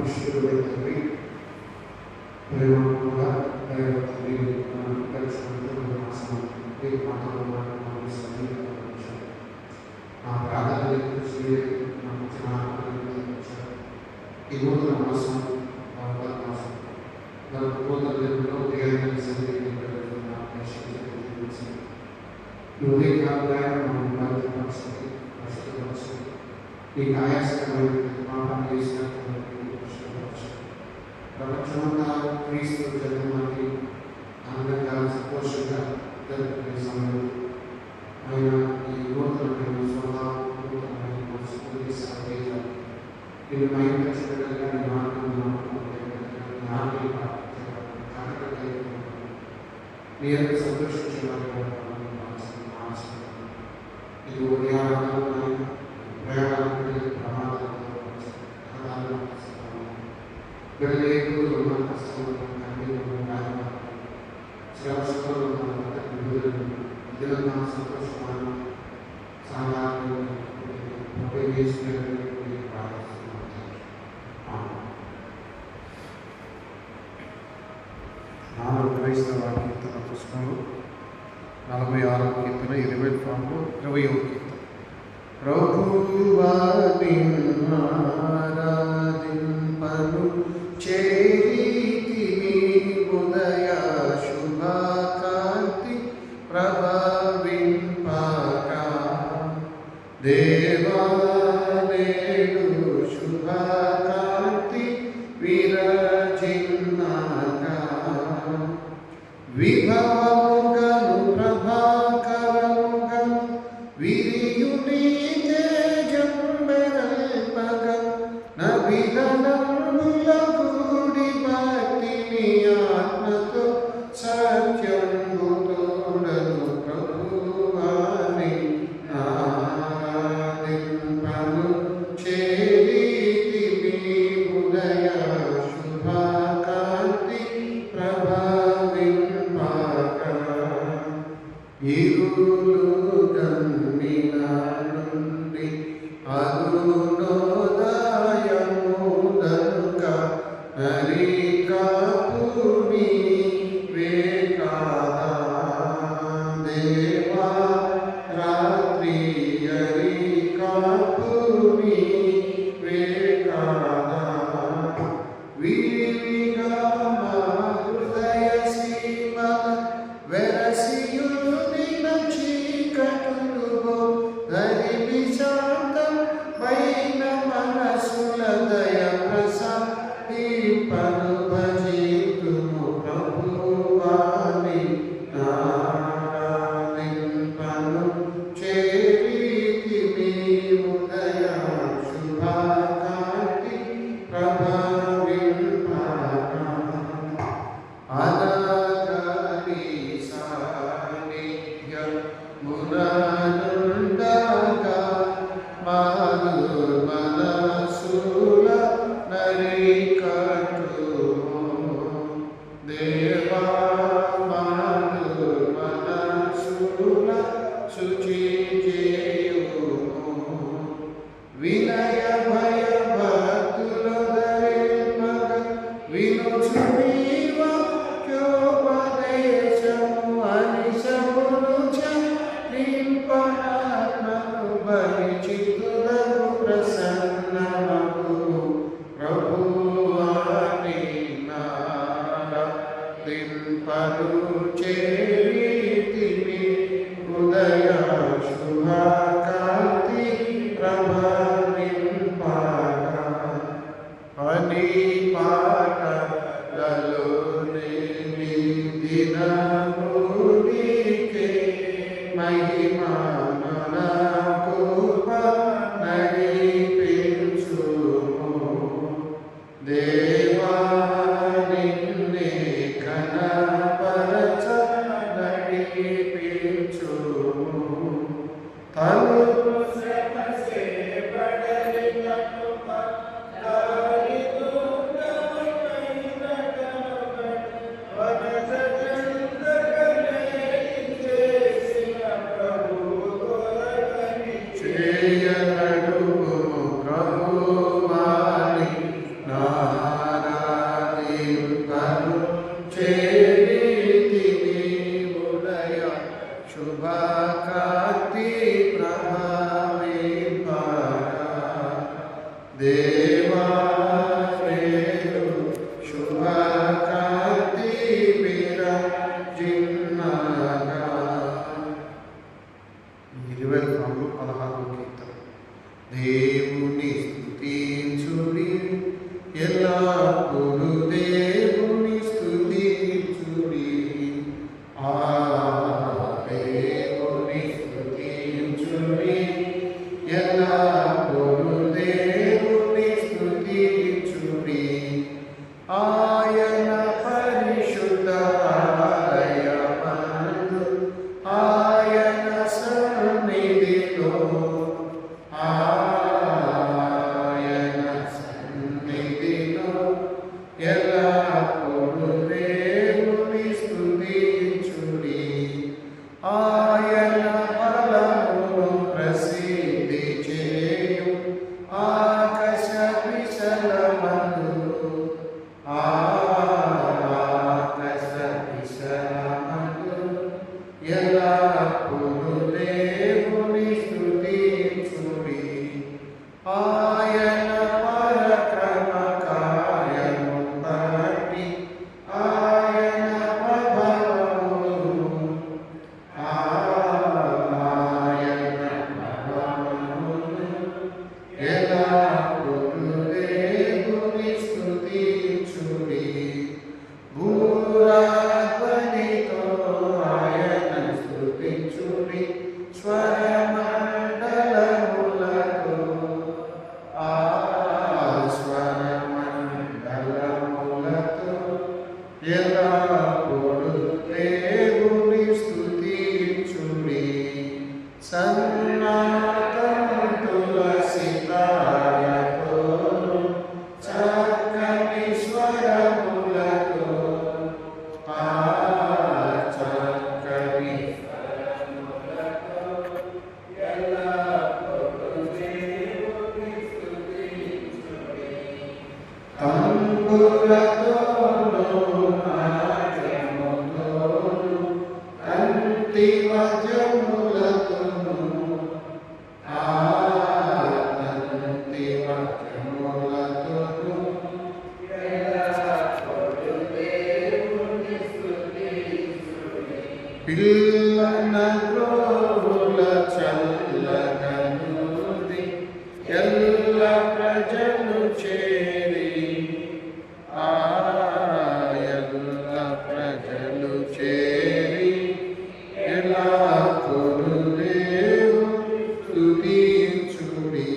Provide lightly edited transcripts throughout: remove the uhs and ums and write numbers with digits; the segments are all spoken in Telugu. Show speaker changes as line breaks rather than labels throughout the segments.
పరిశుద్ధుడైన తండ్రి, ప్రేమగా తండ్రి నా ప్రార్థన ఈ నూతన మాసం మాసం నూతన ఉదయాన్ని ఈ ఉదయకాలంగా ఈ ఆయాసకరమైన పాపం చేసినటువంటి ప్రపంచమంతా క్రీస్తు జన్మానికి ఆనందంగా సంతోషంగా జరుపుకునే సమయంలో ఆయన ఈ నూతనమైన స్వభావం నూతనమైన స్ఫూర్తి సాధేయాలు నేను మైంపరచగలగా నీ నీ యొక్క సంతోషించడానికి ఇది ఉదయాలను ప్రయాణానికి ప్రమాదాలతో సంతోషమైన సాధారణ క్రైస్తవ కీర్తన పుస్తకంలో 46వ కీర్తన 20వ ఫామ్లో 20వ కీర్తన. ప్రభువా నిన్ను ఆరాధింపను చేరితిమి ఉదయ శుభకాంతి ప్రభవింపక దేవా నేడు శుభకాంతి విరచిన్నక విభవముగను ప్రభాకరముగను విరియుని తేజంబెరల్పగ నభిగణముల కూడి భక్తిని ఆత్మతో సత్యంబుతోడను ప్రభువాని ఆరాధింపను చేరితిమి ఉదయ శుభకాంతి ప్రభవింపక ఇరులు గమ్మిన నుండి అరుణోదయముదనుక హరికాపుని వేకాదా దేవా రాత్రి హరికాపుని వేకాదా విరిగా మా హృదయ సీమల వెరసియునిన చీకటులుగో ధరిమి శాంతం పైన మనసుల దయ ప్రసాదింపను భజితుము ప్రభువాని ఆరాధింపను చేరితిమి ఉదయ శుభకాంతి ప్రభవింపక అనగని సాన్నిధ్యం ముననుండగా మారు మనసుల నరికట్టుము దేవా మారు మనసుల శుచి చేయుము వినయ భయ భక్తుల ధరింపగ వినుచుని వాక్యోపదేశము అనిశమును నింపనాత్మను బలిచితులకు ప్రసన్నమగు ప్రభువాని నారాధింపను చేరితిమి ఉదయ శుభకాంతి ప్రభవింపక అని పాటలలోని దినమునికే మహిమను నడిపించుము దేవా నిన్నే ఘనపరచ నడిపించుము తను శ్రమ సేపడలినను ఆయన పరిశుద్ధ ఆలయమందు ఆయన సన్నిధిలో ఎల్లప్పుడూ దేవుని స్తుతించుడి. ఆయన బలమును ప్రసిద్ధి చేయు ఆకాశ విశాలమందు ఎల్లప్పుడూ దేవుని స్తుతించుడి. ఆయన పరాక్రమ కార్యము బట్టి ఆయన ప్రభావమును ఎల్లప్పుడూ దేవుని స్తుతించుడి. భూరాధ్వనితో ఆయన స్తుతించుడి. స్వరమండలములతో ఎల్లప్పుడూ దేవుని స్తుతించుడి. సన్నాతము తులసి తారతోను చక్కని స్వరములతో చక్కని తంబురతోను నాట్యముతోను అంతివజములతోను పిల్లన గోవుల చల్లగనుది ఎల్ల ప్రజలు చేరి ఎల్ల ప్రజలు చేరి ఎల్లప్పుడూ దేవుని స్తుతించుడి.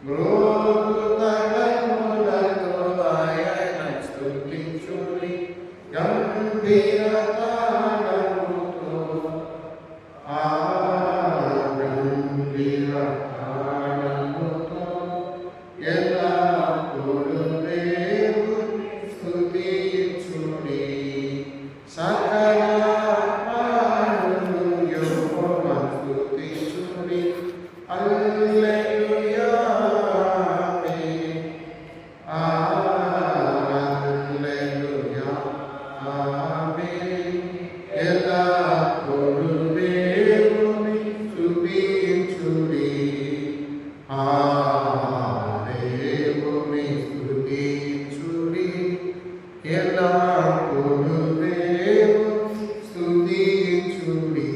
మ్రోగుతలములతో ఆయన స్తుతించుడి. గంభీర తాళముతో ఎల్లప్పుడూ దేవుని స్తుతించుడి. సకల ప్రాణులు యెహోవాను స్తుతించుడి. హల్లెలూయా హల్లెలూయా ఆమేన్. ఎల్లప్పుడూ దేవుని స్తుతించుడి. దేవుని స్తుతించుడి. ఎల్లప్పుడూ దేవుని స్తుతించుడి.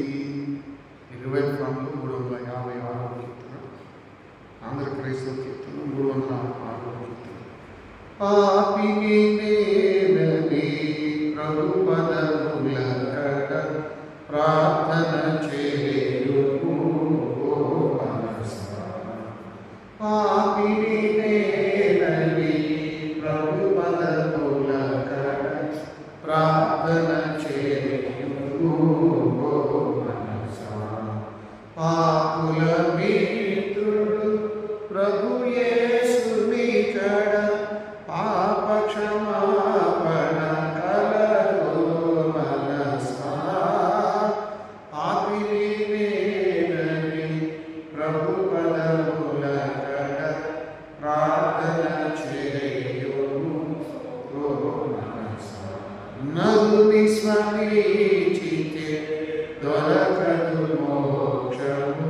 356 కీర్తన, ఆంధ్రప్రదేశ్లో కీర్తన 306 కీర్తన. పాపిని నేనని ప్రభు పదముల కడ ప్రార్థన చేయుము ఓ మనసా. పాపిని నేనని ప్రభు పదముల కడ ప్రార్థన చేయుము ఓ మనసా. పాపుల మిత్రుడు ప్రభు యేసుని కడ పాప క్షమాపణ కలదు మనసా. పాపిని నేనని ప్రభు పదముల కడ ప్రార్థన చేయుము ఓ మనసా. నరుని స్మరించితే దొరకదు మోక్షము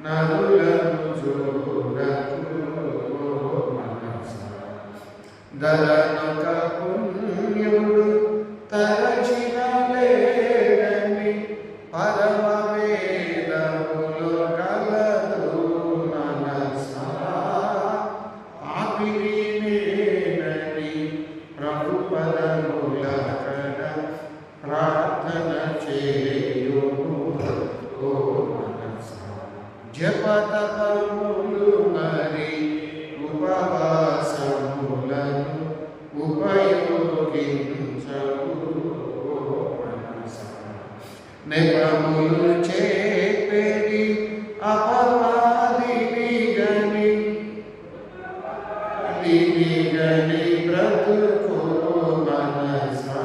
నరులను చూడకు ఓ మనసా. దళనొక పుణ్యుడు తరచిన లేడని పరమ వేదములో కలదు మనసా. పాపిని నేనని ప్రభు పదముల కడ ప్రార్థన చేయుము ఓ మనసా. జపతపములు మరి ఉపవాసములను ఉపయోగించుము నెపములు చేపెడి అపవాదిని గని బ్రతుకు మనసా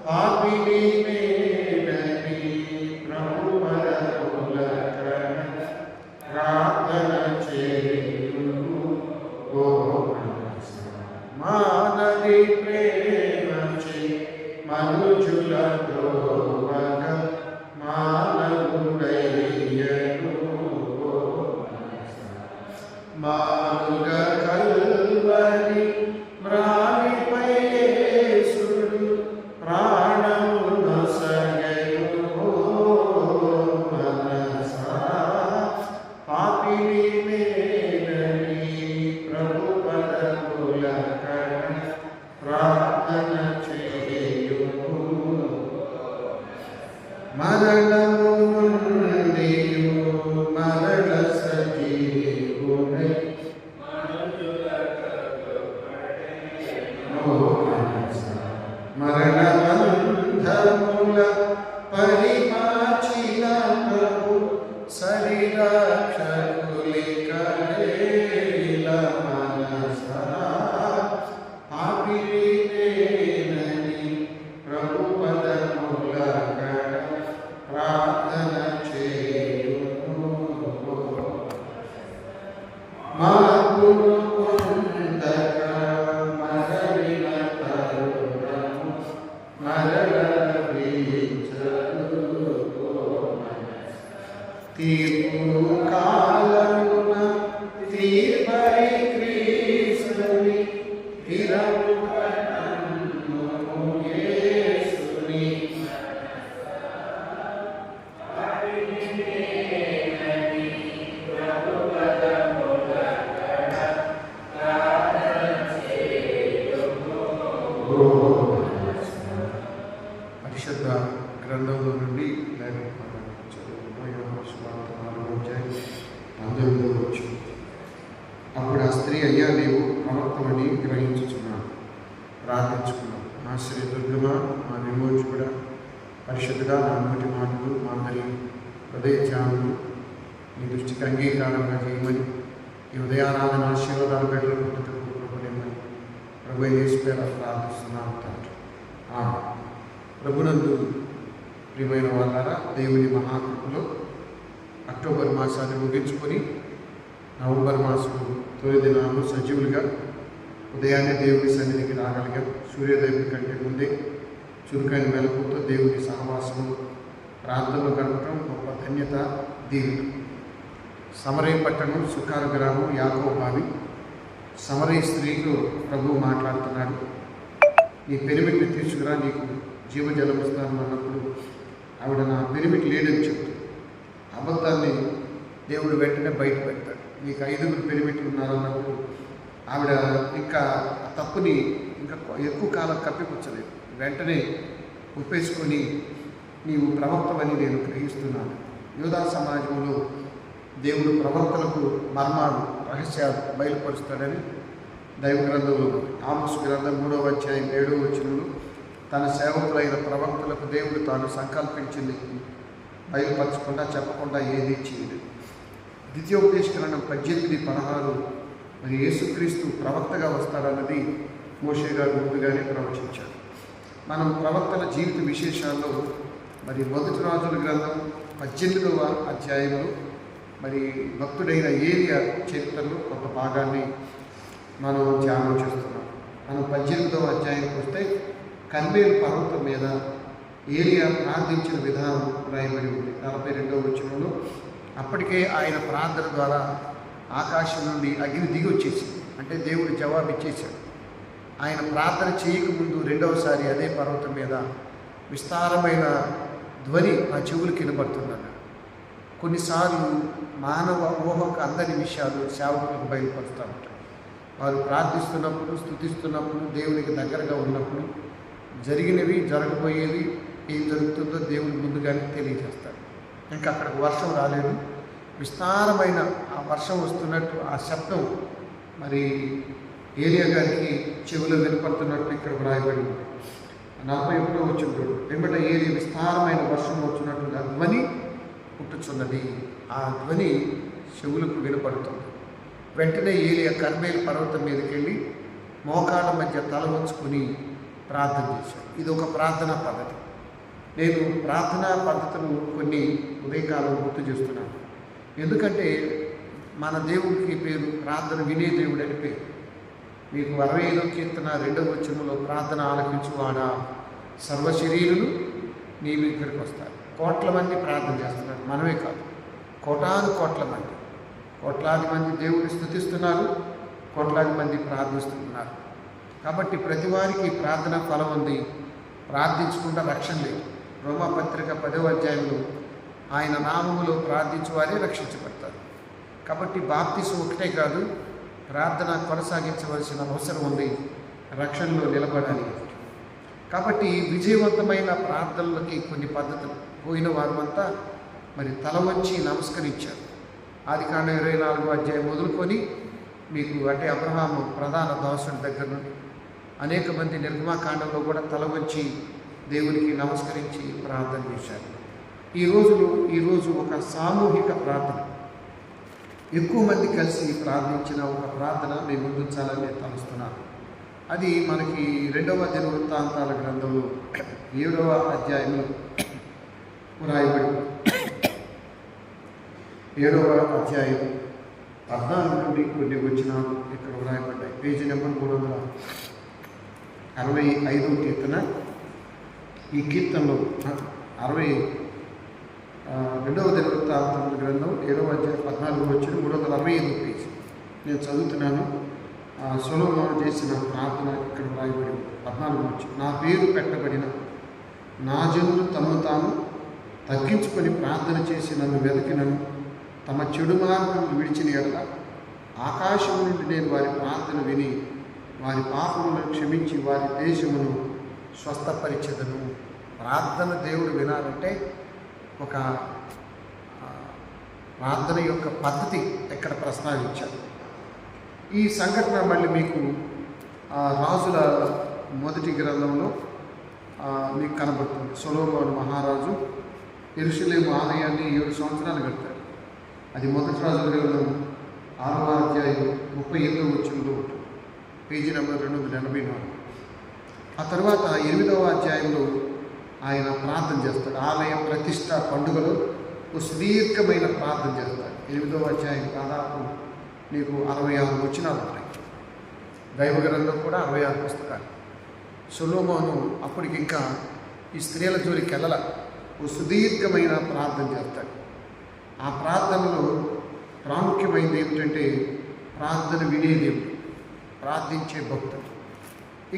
పాపిని మేడని ప్రభుపదములకన ప్రార్థన చేయును ఓ మనసా. మానవి ప్రేమచే మనుజుల ద్రోవగ మానవుడయ్యను ఓ మనసా. మానుగ కల్వరి మ్రాణిపై యేసుడు ప్రాణము నొసగెను ఓ మనసా. పాపిని మేలని ప్రభుపదములకన ప్రార్థన చేయును. మరణము నుండియు మరణ సజీవుడై మరణబంధముల పరిమాచిన ప్రభు శరీరక్షకులికలేల మనసా. పాపిని నేనని ప్రభుపదములకన ప్రార్థన చేయును. మార్పును పొందక మరలిన తరుణము మరల వీచదు ఓ మనసా. తీర్పు కాలమున తీర్పరి క్రీస్తుని తిరము కన్నుము యేసుని. పరిశుద్ధ గ్రంథంలో నుండి అప్పుడు ఆ స్త్రీ, అయ్యా నీవు ప్రవక్తమని గ్రహించుచున్నాను, ప్రార్థించుకున్నాను. నా శ్రీ దుర్గమా, మా విమోచకుడా, పరిశుద్ధుడా, నా నోటి మాటలు మా అందరి హృదయ ధ్యానులు నీ దృష్టికి అంగీకారంగా చేయమని, ఈ ఉదయారాధన ఆశీర్వాదాలు బిడ్డలు పుట్టుకు కృపనిమ్మని ప్రభు యేసు పేర ప్రార్థిస్తున్నాను తండ్రి. ప్రభునందు ప్రియమైన వాళ్ళారా, దేవుని మహాకృపలో అక్టోబర్ మాసాన్ని ముగించుకొని నవంబర్ మాసం తొలి దినాలు సజీవులుగా ఉదయాన్నే దేవుని సన్నిధికి రాగలిగాం. సూర్యోదయం కంటే ముందే చురుకైన మెలకుతో దేవుని సహవాసము ప్రార్థనలో గడపడం గొప్ప ధన్యత, దీవెన. సమరయ పట్టణం, సుకార గ్రామం, యాకోబు బావి. సమరయ స్త్రీతో ప్రభువు మాట్లాడుతున్నాడు. నీ పెరిమిటిని తీసుకురా, నీకు జీవజలం ఇస్తాను అన్నప్పుడు ఆవిడ నా పెరిమిటి లేదని చెప్తుంది. అబద్ధాన్ని దేవుడు వెంటనే బయట పెడతాడు. నీకు 5 పెరిమిట్లు ఉన్నారన్నప్పుడు ఆవిడ ఇంకా ఆ తప్పుని ఇంకా ఎక్కువ కాలం కప్పిపుచ్చలేదు. వెంటనే ఒప్పేసుకొని నీవు ప్రవక్తవని నేను గ్రహిస్తున్నాను. యూదా సమాజంలో దేవుడు ప్రవక్తలకు మర్మాలు, రహస్యాలు బయలుపరుస్తాడని దైవ గ్రంథంలో ఆమోసు గ్రంథం 3వ అధ్యాయం 7వ వచనంలో తన సేవకులైన ప్రవక్తలకు దేవుడు తాను సంకల్పించింది బయలుపరచకుండా చెప్పకుండా ఏది చేయదు. ద్వితీయోపదేశకాండం 18:16 మరి యేసుక్రీస్తు ప్రవక్తగా వస్తాడన్నది మోషే గారు ముందుగానే ప్రవచించాడు. మనం ప్రవక్తల జీవిత విశేషాల్లో మరి 1 రాజుల గ్రంథం 18వ అధ్యాయంలో మరి భక్తుడైన ఏలియా చరిత్రలో కొంత భాగాన్ని మనం ధ్యానం చేస్తున్నాం. మనం 18వ అధ్యాయానికి వస్తే కర్మేలు పర్వతం మీద ఏలియా ప్రార్థించిన విధానం రాయబడి ఉంది. 42వ వచనంలో అప్పటికే ఆయన ప్రార్థన ద్వారా ఆకాశం నుండి అగ్ని దిగి వచ్చేసింది. అంటే దేవుడు జవాబు ఇచ్చేశాడు. ఆయన ప్రార్థన చేయకముందు రెండవసారి అదే పర్వతం మీద విస్తారమైన ధ్వని ఆ చెవులకు వినబడుతుందన్న. కొన్నిసార్లు మానవ ఊహకు అందని విషయాలు సేవకులకు బయలుపరుస్తూ ఉంటాయి. వారు ప్రార్థిస్తున్నప్పుడు, స్తుతిస్తున్నప్పుడు, దేవునికి దగ్గరగా ఉన్నప్పుడు జరిగినవి, జరగబోయేవి, ఏం జరుగుతుందో దేవుడు ముందుగానే తెలియజేస్తాడు. ఇంకా అక్కడికి వర్షం రాలేదు, విస్తారమైన ఆ వర్షం వస్తున్నట్టు ఆ శబ్దం మరి ఏలియా గారికి చెవిలో వినపడుతున్నట్టు ఇక్కడ వ్రాయబడి ఉంది. 41వ వచనం చూడు. వెంబట ఏలి విస్తారమైన వర్షం వచ్చినట్టుగా ధ్వని పుట్టుచున్నది. ఆ ధ్వని చెవులకు వినపడుతుంది. వెంటనే ఏలియా కర్మేలు పర్వతం మీదకి వెళ్ళి మోకాళ్ళ మధ్య తల వంచుకొని ప్రార్థన చేశాడు. ఇది ఒక ప్రార్థనా పద్ధతి. నేను ప్రార్థనా పద్ధతులు కొన్ని ఉదయకాలం గుర్తు చేస్తున్నాను. ఎందుకంటే మన దేవుడికి పేరు ప్రార్థన వినే దేవుడు అని పేరు. మీకు 65వ కీర్తన 2వ వచనంలో ప్రార్థన ఆలకించువాడా సర్వశరీరులు నీ దగ్గరికి వస్తారు. కోట్ల మంది ప్రార్థన చేస్తున్నారు, మనమే కాదు, కోట్లాది మంది దేవుడిని స్తుతిస్తున్నారు, కోట్లాది మంది ప్రార్థిస్తున్నారు. కాబట్టి ప్రతి వారికి ప్రార్థన ఫలం ఉంది. ప్రార్థించకుండా రక్షణ లేదు. రోమాపత్రిక 10వ అధ్యాయంలో ఆయన నామములో ప్రార్థించే వారే రక్షించబడతారు. కాబట్టి బాప్తిసం ఒకటే కాదు, ప్రార్థన కొనసాగించవలసిన అవసరం ఉంది రక్షణలో నిలబడాలి. కాబట్టి విజయవంతమైన ప్రార్థనలకి కొన్ని పద్ధతులు. పోయిన వారమంతా మరి తల వంచి నమస్కరించారు. ఆదికాండం 24వ అధ్యాయం మొదలుకొని మీకు అంటే అబ్రహాము ప్రధాన దాసుడి దగ్గర నుండి అనేక మంది నిర్గమాకాండంలో కూడా తల వంచి దేవునికి నమస్కరించి ప్రార్థన చేశారు. ఈరోజు ఒక సామూహిక ప్రార్థన, ఎక్కువ మంది కలిసి ప్రార్థించిన ఒక ప్రార్థన మీ ముందుంచాలని నేను తలుస్తున్నాను. అది మనకి 2వ దినవృత్తాంతాల గ్రంథంలో 7వ అధ్యాయంలో రాయబడి 7వ అధ్యాయం 14 నుండి కొన్ని వచనాలు ఇక్కడ రాయబడ్డాయి. పేజీ నెంబర్ 365వ కీర్తన. ఈ కీర్తనలో 2వ దినవృత్తాంతముల గ్రంథం 7వ అధ్యాయం 14 వచ్చిన 365వ పేజీ నేను చదువుతున్నాను. సొలొమోను చేసిన ప్రార్థన ఇక్కడ రాయబడి 14 వచ్చి, నా పేరు పెట్టబడిన నా జనులు తమను తాము తగ్గించుకొని ప్రార్థన చేసి నన్ను వెతికినను తమ చెడు మార్గం విడిచిన ఎడల ఆకాశం నుండి నేను వారి ప్రార్థన విని వారి పాపములను క్షమించి వారి దేశమును స్వస్థపరిచెదను. ప్రార్థన దేవుడు వినాలంటే ఒక ప్రార్థన యొక్క పద్ధతి ఎక్కడ ప్రస్తావించారు. ఈ సంఘటన మళ్ళీ మీకు రాజుల మొదటి గ్రంథంలో మీకు కనబడుతుంది. సొలొమోను మహారాజు యెరూషలేము ఆలయాన్ని 7 సంవత్సరాలు కట్టారు. అది మొదటి రాజుల గ్రంథం 6వ అధ్యాయం 38వ వచనంలో ఉంటుంది. Page number 284. ఆ తర్వాత 8వ అధ్యాయంలో ఆయన ప్రార్థన చేస్తాడు. ఆలయ ప్రతిష్ట పండుగలో ఒక సుదీర్ఘమైన ప్రార్థన చేస్తాడు. 8వ అధ్యాయం దాదాపు నీకు 66 వచనాలు ఉంటాయి. దైవ గ్రంథం కూడా 66 పుస్తకాలు. సొలొమోను అప్పటికి ఇంకా ఈ స్త్రీల జోలికి వెళ్ళల, ఓ సుదీర్ఘమైన ప్రార్థన చేస్తాడు. ఆ ప్రార్థనలో ప్రాముఖ్యమైనది ఏమిటంటే ప్రార్థన వినే దేవుడు, ప్రార్థించే భక్తుడు.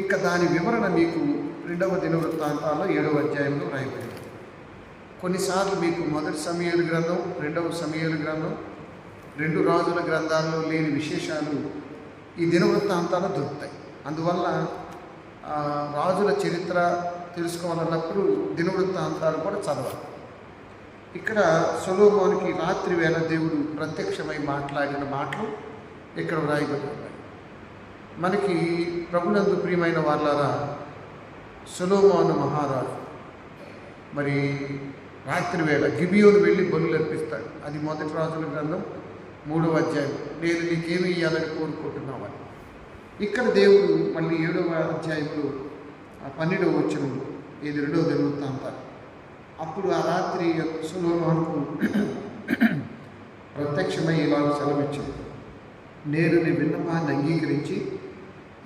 ఇంకా దాని వివరణ మీకు 2వ దినవృత్తాంతాల్లో 7వ అధ్యాయంలో రాయబడింది. కొన్నిసార్లు మీకు మొదటి సమూయేలు గ్రంథం, 2వ సమూయేలు గ్రంథం, 2 రాజుల గ్రంథాల్లో లేని విశేషాలు ఈ దినవృత్తాంతాలు దొరుకుతాయి. అందువల్ల రాజుల చరిత్ర తెలుసుకోవాలన్నప్పుడు దినవృత్తాంతాలు కూడా చదవాలి. ఇక్కడ సొలొమోనుకి రాత్రి వేళ దేవుడు ప్రత్యక్షమై మాట్లాడిన మాటలు ఇక్కడ రాయబడి ఉన్నాయి. మనకి ప్రభునందు ప్రియమైన వాళ్ళారా, సొలొమోను మహారాజు మరి రాత్రి వేళ గిబియోను వెళ్ళి బలులు అర్పిస్తాడు. అది మొదటి రాజుల గ్రంథం 3వ అధ్యాయం. నేను నీకేమి ఇవ్వాలని కోరుకుంటున్నామని. ఇక్కడ దేవుడు మళ్ళీ 7వ అధ్యాయంలో 12వ వచనంలో, ఇది 2వ దినవృత్తాంతాలు, అప్పుడు ఆ రాత్రి సొలొమోనుకు ప్రత్యక్షమై ఇలా సెలవిచ్చింది, నేను నీ విన్నపాన్ని అంగీకరించి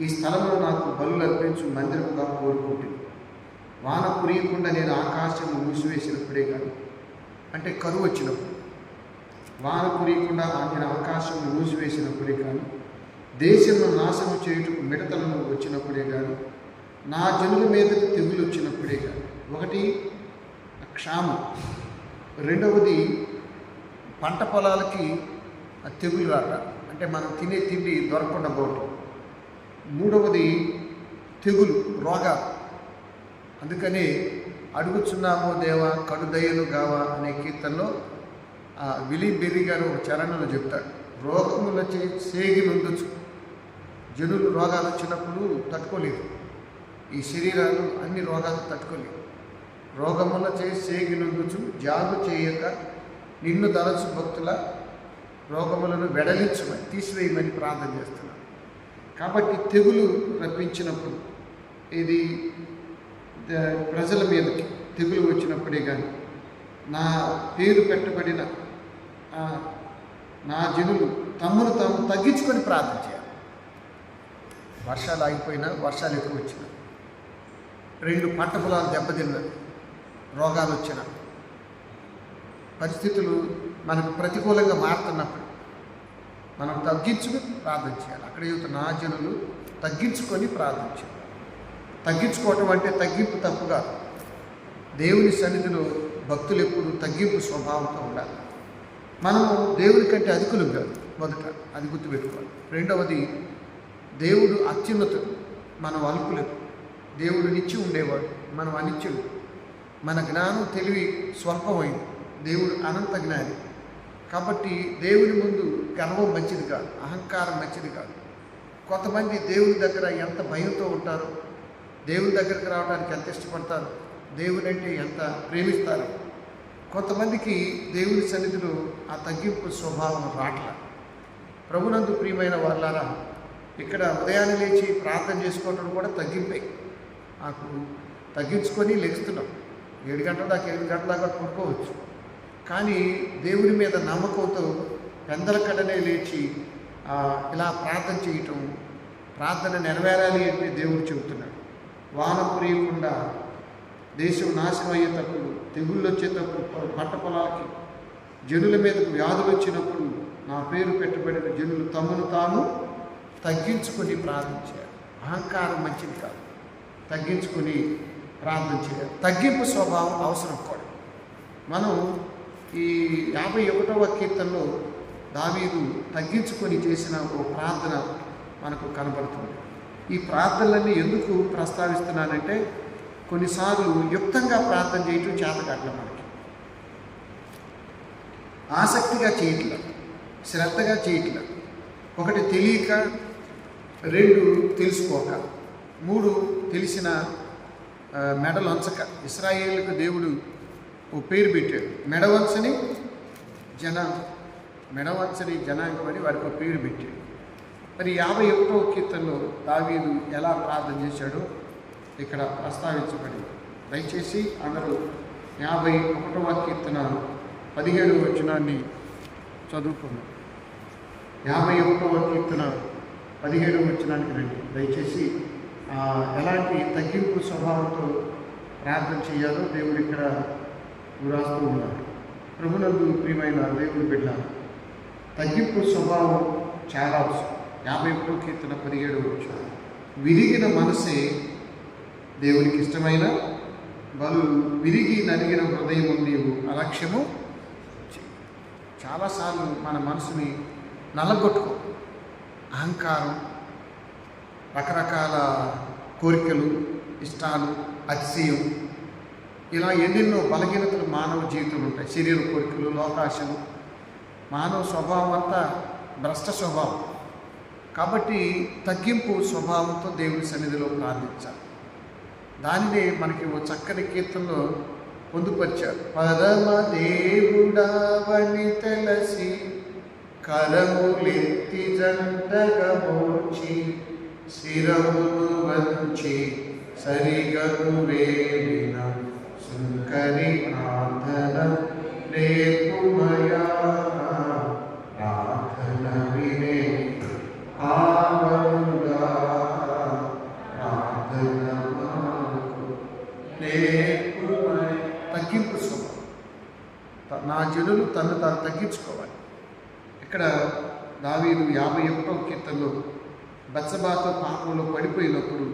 ఈ స్థలంలో నాకు బలులు అర్పించు మందిరముగా కోరుకుంటుంది. వాన కురియకుండా నేను ఆకాశం మూసివేసినప్పుడే కాదు, అంటే కరువు వచ్చినప్పుడు, వాన కురియకుండా నేను ఆకాశం మూసివేసినప్పుడే కాదు, దేశంలో నాశనం చేయుటకు మిడతలను వచ్చినప్పుడే కాదు, నా జనుల మీదకి తెగులు వచ్చినప్పుడే కాదు. ఒకటి క్షామం, రెండవది పంట పొలాలకి తెగులు రాట, అంటే మనం తినే తిండి దొరకకుండా పోవటం, మూడవది తెగులు రోగాలు. అందుకని అడుగుచున్నామో దేవా కడుదయలు గావా అనే కీర్తనలో విలియం బెర్రీ గారు ఒక చరణంలో చెప్తాడు, రోగములచే సేగి నుండొచ్చు. జనులు రోగాలు వచ్చినప్పుడు తట్టుకోలేదు, ఈ శరీరాలు అన్ని రోగాలు తట్టుకోలేవు. రోగముల చేసి సేగినందుచు జాగు చేయక నిన్ను తలచు భక్తుల రోగములను వెడలించమని తీసివేయమని ప్రార్థన చేస్తున్నాను. కాబట్టి తెగులు రప్పించినప్పుడు, ఇది ప్రజల మీదకి తెగులు వచ్చినప్పుడే కానీ నా పేరు పెట్టబడిన నా జనులు తమ్మును తాము తగ్గించుకొని ప్రార్థన చేయాలి. వర్షాలు ఆగిపోయినా, వర్షాలు ఎక్కువ వచ్చినా, 2 పంట పొలాలు దెబ్బతిన్నా, రోగాలు వచ్చిన పరిస్థితులు మనకు ప్రతికూలంగా మారుతున్నప్పుడు మనం తగ్గించుకొని ప్రార్థన చేయాలి. అక్కడ యువత నా జనులు తగ్గించుకొని ప్రార్థన చేయాలి. తగ్గించుకోవటం అంటే తగ్గింపు తప్పుగా. దేవుని సన్నిధిలో భక్తులు ఎప్పుడు తగ్గింపు స్వభావంతో ఉండాలి. మనము దేవుని కంటే అధికులం కాదు. మొదట అది గుర్తుపెట్టుకోవాలి. రెండవది, దేవుడు అత్యున్నతుడు, మనం అల్పులేదు. దేవుడు నిత్య ఉండేవాడు, మనం అనిత్యుడు. మన జ్ఞానం తెలివి స్వల్పమైంది, దేవుడు అనంత జ్ఞాని. కాబట్టి దేవుని ముందు గర్వం మంచిది కాదు, అహంకారం మంచిది కాదు. కొంతమంది దేవుని దగ్గర ఎంత భయంతో ఉంటారో, దేవుని దగ్గరికి రావడానికి ఎంత ఇష్టపడతారు, దేవుని అంటే ఎంత ప్రేమిస్తారు. కొంతమందికి దేవుని సన్నిధిలో ఆ తగ్గింపు స్వభావం రాట్ల. ప్రభునందు ప్రియమైన వాళ్ళారా, ఇక్కడ ఉదయాన్నే లేచి ప్రార్థన చేసుకోవడం కూడా తగ్గింపే. నాకు తగ్గించుకొని లెగుస్తున్నాం. 7 గంటల దాకా 8 గంటల దాకా పడుకోవచ్చు. కానీ దేవుని మీద నమ్మకంతో పెందలకడనే లేచి ఇలా ప్రార్థన చేయటం, ప్రార్థన నెరవేరాలి అంటే దేవుడు చెబుతున్నాడు. వాన కురియకుండా దేశం నాశనం అయ్యేటప్పుడు, తెగుళ్ళు వచ్చేటప్పుడు, పంట పొలాలకి జనుల మీదకు వ్యాధులు వచ్చినప్పుడు నా పేరు పెట్టబడిన జనులు తమను తాము తగ్గించుకొని ప్రార్థన చేయాలి. అహంకారం మంచిది కాదు, తగ్గించుకొని ప్రార్థన చేయాలి. తగ్గింపు స్వభావం అవసరం కూడా. మనం ఈ 51వ కీర్తనలో దావీదు తగ్గించుకొని చేసిన ఓ ప్రార్థన మనకు కనబడుతుంది. ఈ ప్రార్థనలన్నీ ఎందుకు ప్రస్తావిస్తున్నానంటే, కొన్నిసార్లు యుక్తంగా ప్రార్థన చేయటం చేతకాట్ల, మనకి ఆసక్తిగా చేయట్లేదు, శ్రద్ధగా చేయట్లేదు. 1 తెలియక, 2 తెలుసుకోక, 3 తెలిసిన మెడలు వంచక. ఇశ్రాయేలుకు దేవుడు ఓ పేరు పెట్టాడు, మెడవంచని జనాంగం అని వారికి ఒక పేరు పెట్టాడు. మరి 51వ కీర్తనలో దావీదు ఎలా ప్రార్థన చేశాడో ఇక్కడ ప్రస్తావించబడింది. దయచేసి అందరూ 51వ కీర్తన 17వ వచనాన్ని చదువుకున్నాం. 51వ కీర్తన 17వ వచనానికి రండి. దయచేసి ఎలాంటి తగ్గింపు స్వభావంతో ప్రార్థన చేయాలో దేవుడు ఇక్కడ వ్రాస్తూ ఉన్నాడు. ప్రభునందు ప్రియమైన దేవుని బిడ్డ, తగ్గింపు స్వభావం చాలా అవసరం. 51వ కీర్తన 17వ వచనం, విరిగిన మనసే దేవునికి ఇష్టమైన బలు, విరిగి నలిగిన హృదయం నీవు అలక్ష్యము. చాలాసార్లు మన మనసుని నలగొట్టుకో. అహంకారం, రకరకాల కోరికలు, ఇష్టాలు, అతిశయం, ఇలా ఎన్నెన్నో బలహీనతలు మానవ జీవితంలో ఉంటాయి. శరీర కోరికలు, లోకాశలు, మానవ స్వభావం అంతా భ్రష్ట స్వభావం. కాబట్టి తగ్గింపు స్వభావంతో దేవుని సన్నిధిలో ప్రార్థించాలి. దానినే మనకి ఓ చక్కని కీర్తనలో పొందుపరిచారు. పరమ దేవుడవని తెలసి కరములెత్తి జంటగా మోచి శిరమును వంచి సరిగను వేడిన సుంకరి ప్రార్థన లేకుమయా, ప్రార్థన వినే ఆవరుగా ప్రార్థన లేకుమయ. తగ్గింపు స్వభావం. నా జనులు తను తాను తగ్గించుకోవాలి. ఇక్కడ దావీదు 51వ కీర్తనలో బత్సబాతో పాపంలో పడిపోయినప్పుడు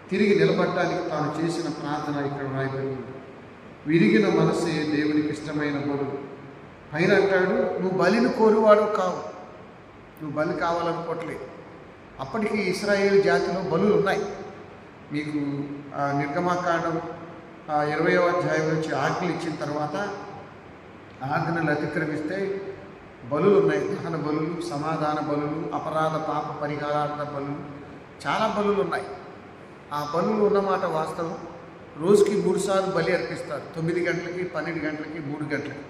తిరిగి నిలబడటానికి తాను చేసిన ప్రార్థన ఇక్కడ రాయబడింది. విరిగిన మనసే దేవునికి ఇష్టమైన బలు. పైన అంటాడు, నువ్వు బలిని కోరువాడు కావు, నువ్వు బలి కావాలనుకోవట్లేదు. అప్పటికి ఇశ్రాయేలు జాతిలో బలులు ఉన్నాయి. మీకు నిర్గమాకాండం 20వ అధ్యాయం నుంచి ఆజ్ఞలు ఇచ్చిన తర్వాత ఆజ్ఞలు అతిక్రమిస్తే బలులు ఉన్నాయి. దహన బలులు, సమాధాన బలులు, అపరాధ పాప పరిహారార్థ బలులు, చాలా బలులు ఉన్నాయి. ఆ బలులు ఉన్నమాట వాస్తవం. రోజుకి 3 సార్లు బలి అర్పిస్తారు. 9 గంటలకి, 12 గంటలకి, 3 గంటలకి.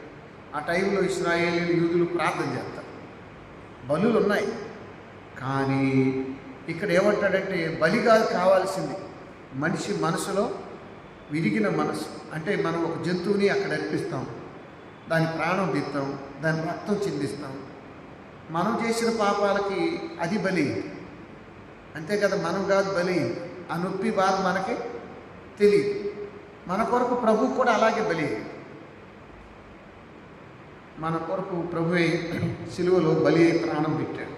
ఆ టైంలో ఇశ్రాయేలీలు, యూదులు ప్రార్థన చేస్తారు. బలులు ఉన్నాయి. కానీ ఇక్కడ ఏమంటాడంటే బలిగా కావాల్సింది మనిషి మనసులో విరిగిన మనసు. అంటే మనం ఒక జంతువుని అక్కడ అర్పిస్తాం, దాని ప్రాణం తీస్తాం, దాని రక్తం చిందిస్తాం. మనం చేసిన పాపాలకి అది బలి. అంతే కదా, మనం కాదు బలి. ఆ నొప్పి బాధ మనకి తెలియదు. మన కొరకు ప్రభు కూడా అలాగే బలి. మన కొరకు ప్రభువే సిలువలో బలి ప్రాణం పెట్టాడు.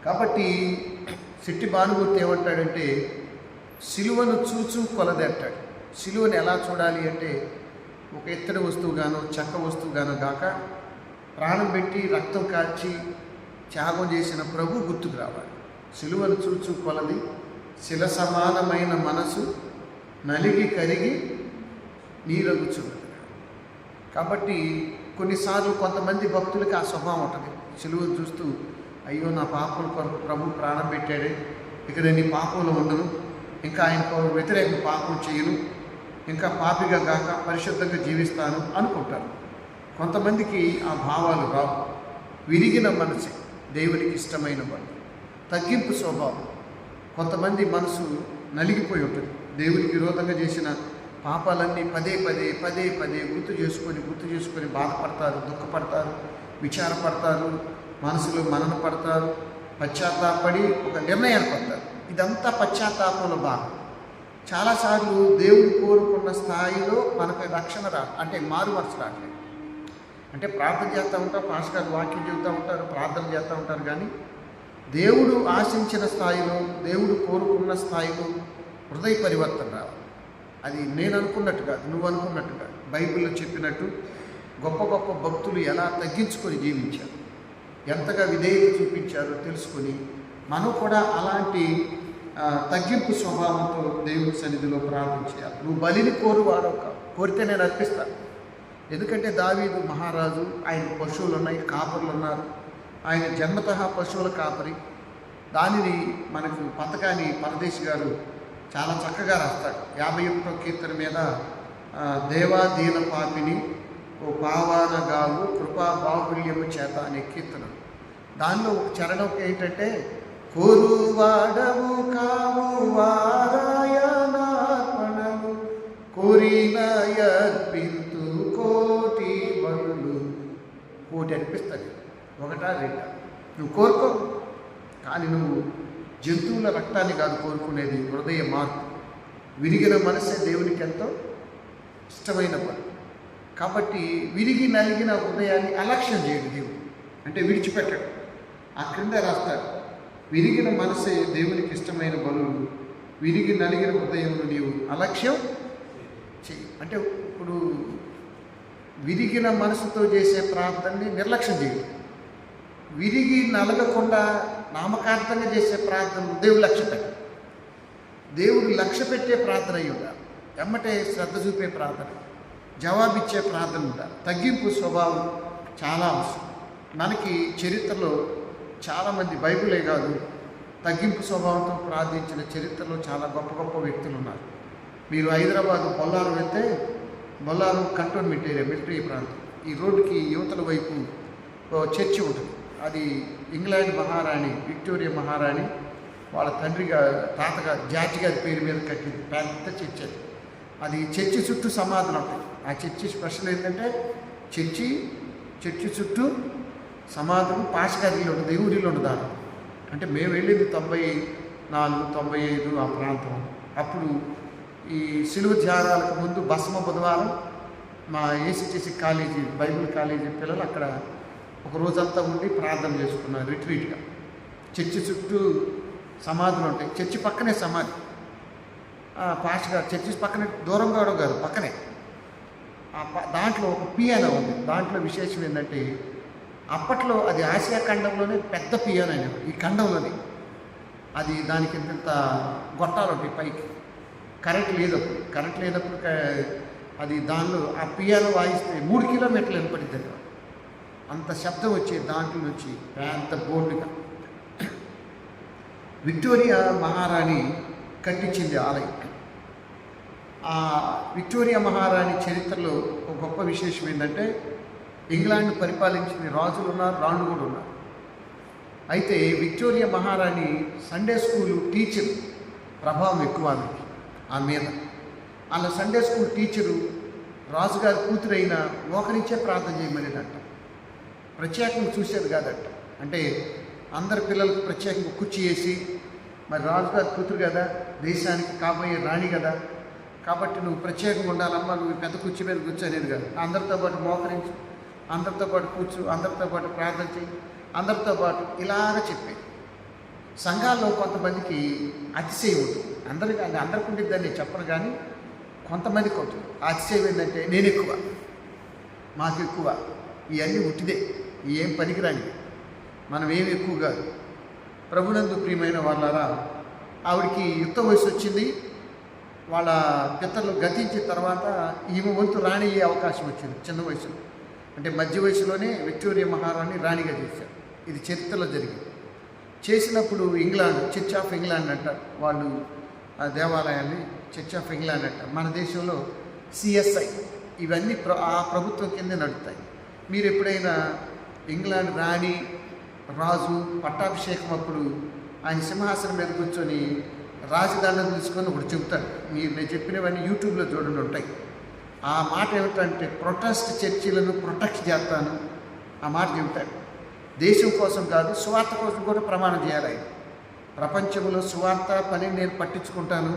కాబట్టి సిట్టి భానుమూర్తి ఏమంటాడంటే సిలువను చూచు కొలదెట్టాడు. సిలువను ఎలా చూడాలి అంటే ఒక ఇత్తడి వస్తువుగానో చెక్క వస్తువుగానో గాక ప్రాణం పెట్టి రక్తం కాచి త్యాగం చేసిన ప్రభు గుర్తుకు రావాలి. సిలువను చూచు కొలది శిల సమానమైన మనసు నలిగి కరిగి నీరగుచున్నది. కాబట్టి కొన్నిసార్లు కొంతమంది భక్తులకి ఆ స్వభావం ఉంటుంది. సిలువను చూస్తూ అయ్యో నా పాపల కొరకు ప్రభు ప్రాణం పెట్టాడే, ఇక నేను ఈ పాపంలో ఉండను, ఇంకా ఆయన వ్యతిరేక పాపం చేయను, ఇంకా పాపిగా గాక పరిశుద్ధంగా జీవిస్తాను అనుకుంటారు. కొంతమందికి ఆ భావాలు రావు. విరిగిన మనసు దేవునికి ఇష్టమైన పని, తగ్గింపు స్వభావం. కొంతమంది మనసు నలిగిపోయి ఉంటుంది. దేవునికి విరోధంగా చేసిన పాపాలన్నీ పదే పదే పదే పదే గుర్తు చేసుకొని బాధపడతారు, దుఃఖపడతారు, విచారపడతారు, మనసులో మనన పడతారు, పశ్చాత్తాపడి ఒక నిర్ణయాలు పడతారు. ఇదంతా పశ్చాత్తాపంలో భాగం. చాలాసార్లు దేవుడు కోరుకున్న స్థాయిలో మనకు రక్షణ అంటే మారు మనసు రావట్లేదు. అంటే ప్రార్థన చేస్తూ ఉంటారు, పాస్టర్ గారు వాక్యం చెబుతూ ఉంటారు, ప్రార్థన చేస్తూ ఉంటారు, కానీ దేవుడు ఆశించిన స్థాయిలో, దేవుడు కోరుకున్న స్థాయిలో హృదయ పరివర్తన రావాలి. అది నేను అనుకున్నట్టు కాదు, నువ్వు అనుకున్నట్టు కాదు. బైబిల్లో చెప్పినట్టు గొప్ప గొప్ప భక్తులు ఎలా తగ్గించుకొని జీవించారు, ఎంతగా విధేయత చూపించారో తెలుసుకొని మనం కూడా అలాంటి తగ్గింపు స్వభావంతో దేవుని సన్నిధిలో ప్రార్థన చేయాలి. నువ్వు బలిని కోరువాడో కోరితే నేను అర్పిస్తాను. ఎందుకంటే దావీదు మహారాజు, ఆయన పశువులు ఉన్నాయి, కాపరులు ఉన్నారు. ఆయన జన్మతః పశువుల కాపరి. దానిని మనకు పథకాన్ని పరదేశి గారు చాలా చక్కగా రాస్తాడు. 51వ కీర్తన మీద దేవా దీన పాపిని ఓ పావాన గావు కృపా బాహుల్యము చేత అనే కీర్తన. దానిలో ఒక చరణం ఏంటంటే కోరువాడవు కావు వారాయణార్పణలు కోరిన అర్పింతు కోటి బలులు. కోటి అర్పిస్తుంది, ఒకటా రెండా నువ్వు కోరుకో. కానీ నువ్వు జంతువుల రక్తాన్ని కాదు కోరుకునేది, హృదయ మార్పు. విరిగిన మనసే దేవునికి ఎంతో ఇష్టమైన పని. కాబట్టి విరిగి నలిగిన హృదయాన్ని అలక్ష్యం చేయడు దేవుడు, అంటే విడిచిపెట్టడు. ఆ క్రింద రాస్తాడు, విరిగిన మనసే దేవునికి ఇష్టమైన బలులు, విరిగి నలిగిన హృదయమును నీవు అలక్ష్యం చెయ్యి. అంటే ఇప్పుడు విరిగిన మనసుతో చేసే ప్రార్థనని నిర్లక్ష్యం చేయడు. విరిగి నలగకుండా నామకార్థంగా చేసే ప్రార్థన దేవుడు లక్ష్య పెట్టాడు. దేవుడు లక్ష్య పెట్టే ప్రార్థన అయి ఉండాలి. ఎమ్మటే శ్రద్ధ చూపే ప్రార్థన, జవాబిచ్చే ప్రార్థన ఉండాలి. తగ్గింపు స్వభావం చాలా అవసరం. మనకి చరిత్రలో చాలామంది, బైబిలే కాదు, తగ్గింపు స్వభావంతో ప్రార్థించిన చరిత్రలో చాలా గొప్ప గొప్ప వ్యక్తులు ఉన్నారు. మీరు హైదరాబాద్ బొల్లారు వెళ్తే, బొల్లారు కంటోన్మెంట్ ఏరియా, మిలిటరీ ప్రాంతం. ఈ రోడ్డుకి యువతల వైపు చర్చి ఉంటుంది. అది ఇంగ్లాండ్ మహారాణి విక్టోరియా మహారాణి వాళ్ళ తాతగారు జార్జ్ గారి పేరు మీద కట్టింది పెద్ద చర్చి. అది చర్చి చుట్టూ సమాధులు ఉంటాయి. ఆ చర్చి స్పెషల్ ఏంటంటే చర్చి చుట్టూ సమాధులు పాస్గారిలో ఉంటుంది, దేవుడిలో ఉండదు. అంటే మేము వెళ్ళింది 94, 95 ఆ ప్రాంతం. అప్పుడు ఈ సిలువ ధ్యానాలకు ముందు భస్మ బుధవారం మా ఏసీటీసీ కాలేజీ, బైబిల్ కాలేజీ పిల్లలు అక్కడ ఒక రోజంతా ఉండి ప్రార్థన చేసుకున్నారు రిట్రీట్గా. చర్చి చుట్టూ సమాధులు ఉంటాయి. చర్చి పక్కనే సమాధి. పాస్టర్ గారు చర్చి పక్కనే, దూరంగా కాదు, పక్కనే. దాంట్లో ఒక పియానో ఉంది. దాంట్లో విశేషం ఏంటంటే అప్పట్లో అది ఆసియా ఖండంలోనే పెద్ద పియానో అయినది, ఈ ఖండంలోనే. అది దానికి ఇంత గొట్టాలు ఉంటాయి పైకి. కరెంట్ లేనప్పుడు అది దానిలో ఆ పియానో వాయిస్తే 3 కిలోమీటర్లు వినపడింది. అంత శబ్దం వచ్చే దాంట్లో నుంచి పెద్ద బోర్డుగా. విక్టోరియా మహారాణి కట్టించింది ఆలయం. ఆ విక్టోరియా మహారాణి చరిత్రలో ఒక గొప్ప విశేషం ఏంటంటే, ఇంగ్లాండ్ పరిపాలించిన రాజులు ఉన్నారు, రాణులు కూడా ఉన్నారు. అయితే విక్టోరియా మహారాణి సండే స్కూల్ టీచర్ ప్రభావం ఎక్కువ ఆమె మీద. అలా సండే స్కూల్ టీచరు రాజుగారి కూతురైన మోకరించే ప్రార్థన చేయమనేదంట. ప్రత్యేకంగా చూసేది కాదట. అంటే అందరి పిల్లలకు ప్రత్యేకంగా కుర్చీ వేసి, మరి రాజుగారి కూతురు కదా, దేశానికి కాబోయే రాణి కదా, కాబట్టి నువ్వు ప్రత్యేకంగా ఉండాలమ్మా, నువ్వు పెద్ద కుర్చీ మీద కూర్చోనేది కాదు. అందరితో పాటు మోకరించు, అందరితో పాటు కూర్చో, అందరితో పాటు ప్రార్థన చేయి, అందరితో పాటు ఇలాగ చెప్పేది. సంఘాల్లో కొంతమందికి అతిశయం ఉంటుంది. అందరికి ఉండేది నేను చెప్పను, కానీ కొంతమందికి ఉంటుంది. అతిశయం ఏంటంటే, నేను ఎక్కువ, మాకు ఎక్కువ, ఇవన్నీ ఉట్టిదే, ఏం పనికిరాని, మనం ఏమి ఎక్కువ కాదు. ప్రభునందు ప్రియమైన వాళ్ళారా, ఆవిడికి యుక్త వయసు వచ్చింది. వాళ్ళ పితరులు గతించిన తర్వాత ఈమె వంతు రాణి అయ్యే అవకాశం వచ్చింది. చిన్న వయసులో, అంటే మధ్య వయసులోనే విక్టోరియా మహారాణి రాణిగా చేశారు. ఇది చరిత్రలో జరిగింది. చేసినప్పుడు ఇంగ్లాండ్, చర్చ్ ఆఫ్ ఇంగ్లాండ్ అంటారు వాళ్ళు ఆ దేవాలయాన్ని, చర్చ్ ఆఫ్ ఇంగ్లాండ్ అంటారు. మన దేశంలో సిఎస్ఐ, ఇవన్నీ ఆ ప్రభుత్వం కింద నడుస్తాయి. మీరు ఎప్పుడైనా ఇంగ్లాండ్ రాణి రాజు పట్టాభిషేకం అప్పుడు ఆయన సింహాసనం మీద కూర్చొని రాజదండం తీసుకొని ఒకటి చెబుతాడు. నేను చెప్పినవన్నీ యూట్యూబ్లో చూడండి ఉంటాయి. ఆ మాట ఏమిటంటే, ప్రొటెస్ట్ చర్చిలను ప్రొటెక్ట్ చేస్తాను, ఆ మాట చెబుతాడు. దేశం కోసం కాదు, సువార్త కోసం కూడా ప్రమాణం చేయాలి ఆయన. ప్రపంచంలో సువార్త పని నేను పట్టించుకుంటాను.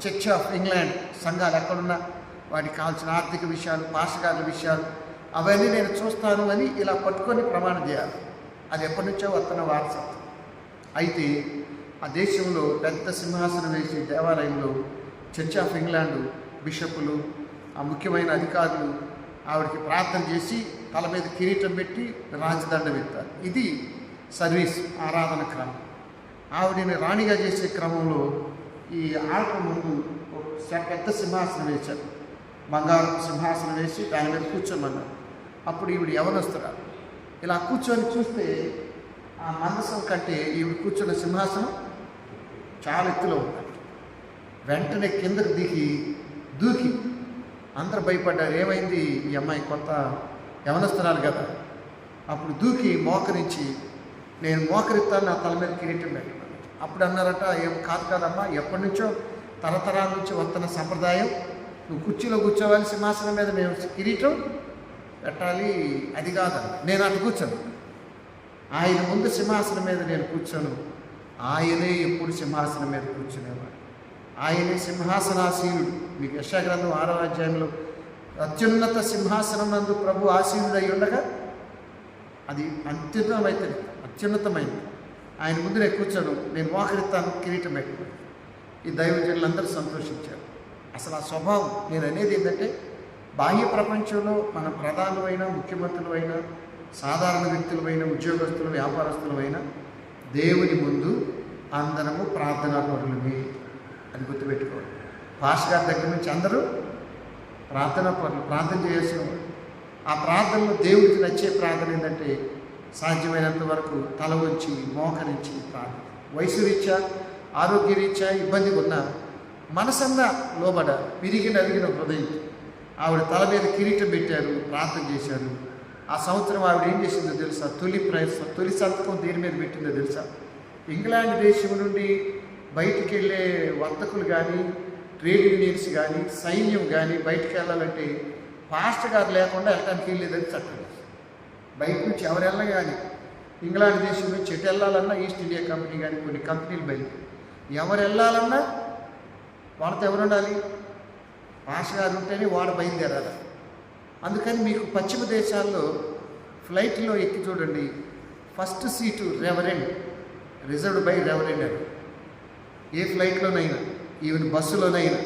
చర్చ్ ఆఫ్ ఇంగ్లాండ్ సంఘాలు ఎక్కడున్నా వాటికి కావాల్సిన ఆర్థిక విషయాలు, పాషగారుల విషయాలు, అవన్నీ నేను చూస్తాను అని ఇలా పట్టుకొని ప్రమాణం చేయాలి. అది ఎప్పటి నుంచో వస్తున్న వారసత్వం. అయితే ఆ దేశంలో పెద్ద సింహాసనం వేసి దేవాలయంలో చర్చ్ ఆఫ్ ఇంగ్లాండ్ బిషపులు, ఆ ముఖ్యమైన అధికారులు ఆవిడకి ప్రార్థన చేసి తల మీద కిరీటం పెట్టి రాజదండం ఎత్తారు. ఇది సర్వీస్, ఆరాధన క్రమం. ఆవిడని రాణిగా చేసే క్రమంలో ఈ ఆల్టర్ ముందు పెద్ద సింహాసనం వేశారు. బంగారు సింహాసనం వేసి దాని మీద కూర్చోమన్నారు. అప్పుడు ఈవిడ యవనస్తురాలు. ఇలా కూర్చొని చూస్తే ఆ మందసం కంటే ఈవిడ కూర్చున్న సింహాసనం చాలా ఎత్తులో ఉంది. వెంటనే కిందకు దూకి అందరూ భయపడ్డారు. ఏమైంది, ఈ అమ్మాయి కొత్త యవనస్తురాలు కదా. అప్పుడు దూకి మోకరించి, నేను మోకరిస్తాను, నా తల మీద కిరీటం పెట్టమని. అప్పుడు అన్నారట, ఏం కాదమ్మా, ఎప్పటి నుంచో తరతరాల నుంచి వస్తున్న సంప్రదాయం, నువ్వు కుర్చీలో కూర్చోవాలి, సింహాసనం మీద మేము కిరీటం పెట్టాలి, అది కాదన్న. నేను అటు కూర్చోను, ఆయన ముందు సింహాసనం మీద నేను కూర్చోను, ఆయనే ఎప్పుడు సింహాసనం మీద కూర్చునేవాడు. ఆయనే సింహాసనాసీనుడు. మీకు యెషయా గ్రంథం 6వ అధ్యాయంలో అత్యున్నత సింహాసనం నందు ప్రభు ఆసీనుడు అయి ఉండగా అది అత్యున్నతమైంది. ఆయన ముందు నేను కూర్చోను, నేను మోకరిస్తాను, కిరీటం పెట్టుకుని. ఈ దైవజనులందరూ సంతోషించారు. అసలు ఆ స్వభావం, నేను అనేది ఏంటంటే, బాహ్య ప్రపంచంలో మన ప్రధానమైన, ముఖ్యమంత్రులైన, సాధారణ వ్యక్తులమైన, ఉద్యోగస్తులు, వ్యాపారస్తులమైన దేవుని ముందు అందరము ప్రార్థనా పరులమే, అది గుర్తుపెట్టుకోవాలి. పాస్ గారి దగ్గర నుంచి అందరూ ప్రార్థనా పరులు, ప్రార్థన చేయాల్సిన వారు. ఆ ప్రార్థనలో దేవుడికి నచ్చే ప్రార్థన ఏంటంటే, సాధ్యమైనంత వరకు తల వంచి మోకరించి ప్రార్థన. వయసు రీత్యా, ఆరోగ్యరీత్యా ఇబ్బందిగా ఉన్న మనసంగా లోబడ విరిగి నలిగిన హృదయం. ఆవిడ తల మీద కిరీటం పెట్టారు, ప్రార్థన చేశారు. ఆ సంవత్సరం ఆవిడ ఏం చేసిందో తెలుసా? తొలి సంతకం దేని మీద పెట్టిందో తెలుసా? ఇంగ్లాండ్ దేశం నుండి బయటికి వెళ్ళే వర్తకులు కానీ, ట్రేడ్ యూనియన్స్ కానీ, సైన్యం కానీ బయటికి వెళ్ళాలంటే పాస్టర్ గారు లేకుండా వెళ్ళడానికి వెళ్ళేదని చట్టం. బయట నుంచి ఎవరు వెళ్ళినా కానీ, ఇంగ్లాండ్ దేశం నుంచి ఎటు వెళ్ళాలన్నా ఈస్ట్ ఇండియా కంపెనీ కానీ కొన్ని కంపెనీలు బయలుదేరి ఎవరు వెళ్ళాలన్నా వాళ్ళతో ఎవరు ఉండాలి? పాస్టర్ గారు ఉంటేనే వాడు బయలుదేరాలి. అందుకని మీకు పశ్చిమ దేశాల్లో ఫ్లైట్లో ఎక్కి చూడండి, first seat reverend, reserved by reverend అని. ఏ ఫ్లైట్లోనైనా, ఈవెన్ బస్సులోనైనా,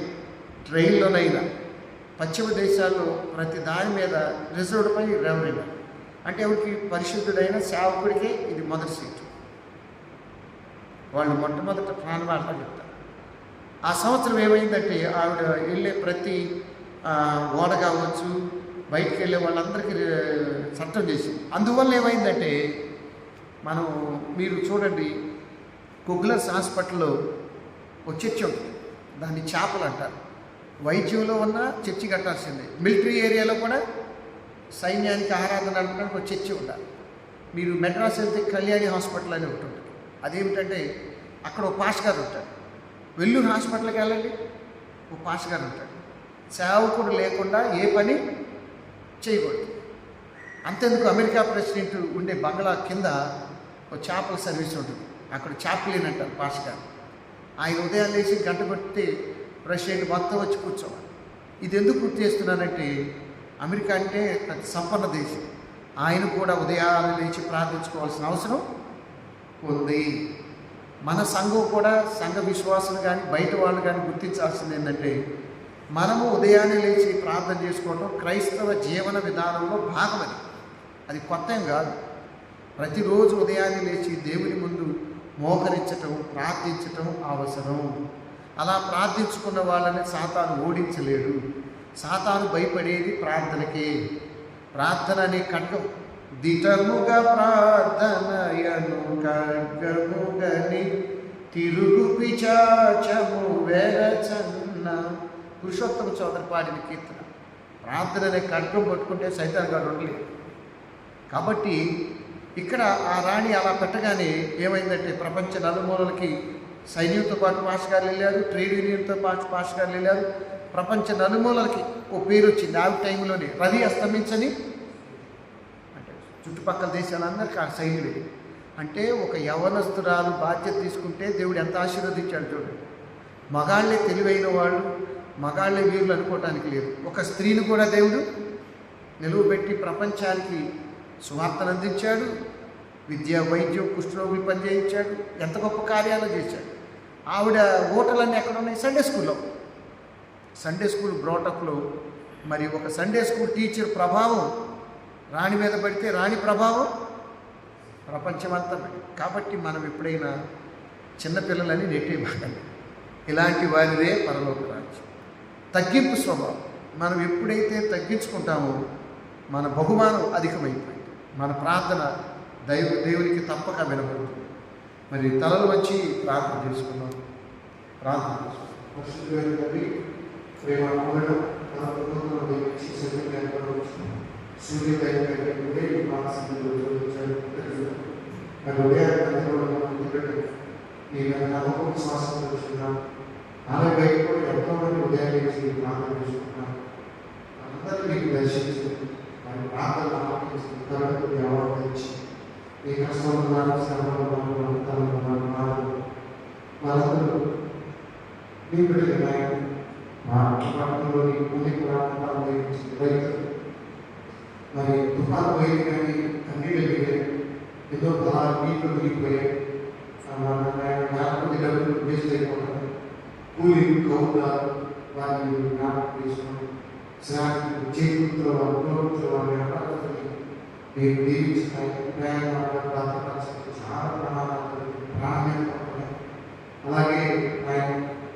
ట్రైన్లోనైనా పశ్చిమ దేశాల్లో ప్రతి దాని మీద రిజర్వ్డ్ బై రెవరెండ్. అంటే ఎవరికి? పరిశుద్ధుడైన సేవకుడికే ఇది మొదటి సీటు. వాళ్ళు మొట్టమొదట ప్రాణవార్త చెప్తారు. ఆ సంవత్సరం ఏమైందంటే, ఆవిడ వెళ్ళే ప్రతి ఓడ కావచ్చు, బయటికి వెళ్ళే వాళ్ళందరికీ చట్టం చేసింది. అందువల్ల ఏమైందంటే, మీరు చూడండి, కుగ్లర్స్ హాస్పిటల్లో ఒక చర్చి ఉంటుంది, దాన్ని చాపలు అంటారు. వైద్యంలో ఉన్న చర్చి కట్టాల్సిందే. మిలిటరీ ఏరియాలో కూడా సైన్యానికి ఆరాధన నడపడానికి ఒక చర్చి ఉండాలి. మీరు మెడ్రాస్ వెళ్తే కళ్యాణి హాస్పిటల్ అని ఒకటి ఉంటుంది. అదేమిటంటే అక్కడ ఒక పాస్ గారు ఉంటాడు. వెల్లూరు హాస్పిటల్కి వెళ్ళండి, ఒక పాస్ గారు ఉంటాడు. సేవకుడు లేకుండా ఏ పని చేయకూడదు. అంతెందుకు, అమెరికా ప్రెసిడెంట్ ఉండే బంగ్లా కింద ఒక చేపల సర్వీస్ ఉంటుంది. అక్కడ చాప్లిన్ అంటారు పాస్ గారు. ఆయన ఉదయం లేచి గంట కొడితే ప్రెసిడెంట్ మొత్తం వచ్చి కూర్చోవాలి. ఇది ఎందుకు గుర్తు చేస్తున్నానంటే, అమెరికా అంటే సంపన్న దేశం. ఆయన కూడా ఉదయాన్నే లేచి ప్రార్థించుకోవాల్సిన అవసరం ఉంది. మన సంఘం కూడా, సంఘ విశ్వాసులు కానీ బయట వాళ్ళు కానీ గుర్తించాల్సింది ఏంటంటే, మనము ఉదయాన్నే లేచి ప్రార్థన చేసుకోవడం క్రైస్తవ జీవన విధానంలో భాగమని. అది కొత్త ఏం కాదు. ప్రతిరోజు ఉదయాన్నే లేచి దేవుని ముందు మోకరించటం, ప్రార్థించటం అవసరం. అలా ప్రార్థించుకున్న వాళ్ళని సాతాను ఓడించలేడు. సాతాను భయపడేది ప్రార్థనకే. ప్రార్థన అనే ఖడ్గం, దిటముగా ప్రార్థనయను ఖడ్గముగని తిరుగు పిచాచము వెరచన్న, పురుషోత్తమ చౌదరి పాడిన కీర్తన. ప్రార్థన అనే ఖడ్గం పట్టుకుంటే సైతాన్ గారు ఉండలేదు. కాబట్టి ఇక్కడ ఆ రాణి అలా పెట్టగానే ఏమైందంటే, ప్రపంచ నలుమూలలకి సైన్యంతో పాటు పాస్ గారు వెళ్ళారు, ట్రేడ్ యూనియన్తో పాటు పాస్ గారు వెళ్ళారు. ప్రపంచ నలుమూలలకి ఓ పేరు వచ్చింది. ఆ టైంలోనే రవి అస్తమించని అంటే చుట్టుపక్కల దేశాలందరికీ ఆ సైన్యుడు. అంటే ఒక యవనస్తురాలు బాధ్యత తీసుకుంటే దేవుడు ఎంత ఆశీర్వదించాడు చూడండి. మగాళ్ళే తెలివైన వాళ్ళు, మగాళ్ళే వీరులు అనుకోవటానికి లేదు. ఒక స్త్రీని కూడా దేవుడు నిలువబెట్టి ప్రపంచానికి సువార్తను అందించాడు. విద్య, వైద్యం, కుష్ఠరోగులు పనిచేయించాడు. ఎంత గొప్ప కార్యాలు చేశాడు. ఆవిడ ఓటలన్నీ ఎక్కడ ఉన్నాయి? సండే స్కూల్లో. సండే స్కూల్ బ్రోటప్లో మరి ఒక సండే స్కూల్ టీచర్ ప్రభావం రాణి మీద పడితే రాణి ప్రభావం ప్రపంచమంతా పడి. కాబట్టి మనం ఎప్పుడైనా చిన్నపిల్లలని నెట్టేయబాకండి. ఇలాంటి వారిదే పరలోక రాజ్యం. తగ్గింపు స్వభావం. మనం ఎప్పుడైతే తగ్గించుకుంటామో మన బహుమానం అధికమైపోయింది. మన ప్రార్థన దేవునికి తప్పక వినబడుతుంది. మరి తలలు వచ్చి ప్రార్థన చేసుకున్నాం. ప్రార్థన చేసుకున్నాం. ప్రేమ ఉండడం మన ప్రభుత్వం ఇచ్చి నమ్మకం విశ్వాసం తెలుసుకున్నాం. ఆమె బయట కూడా ఎంతో మంది ఉదయాన్నే ప్రార్థన చేసుకున్నాం. అందరూ మీకు దర్శించి వారి ప్రార్థన ఆలోచించి ఆవర్తించి మీ కష్టంలో ఉన్నారు, శ్రమలో ఉన్నారు, వాళ్ళందరూ మీ బిడ్డలు మా పట్టణంలోని పూర్తి ప్రాంతాలను రైతులు మరి తుఫాను పోయింది కానీ అన్ని వెళ్ళిపోయాయి. ఏదో నీళ్ళు మిగిలిపోయాయి. కొద్ది డబ్బులు వేస్ట్ అయిపోతాయి. కూలి కౌతారు వారిని జ్ఞాపకం చేసుకుని చేతులతో వాళ్ళ వ్యాపారస్తుని మీరు దీవించుతాయి. చాలా ప్రమాదాలు ప్రాణాలు. అలాగే ఆయన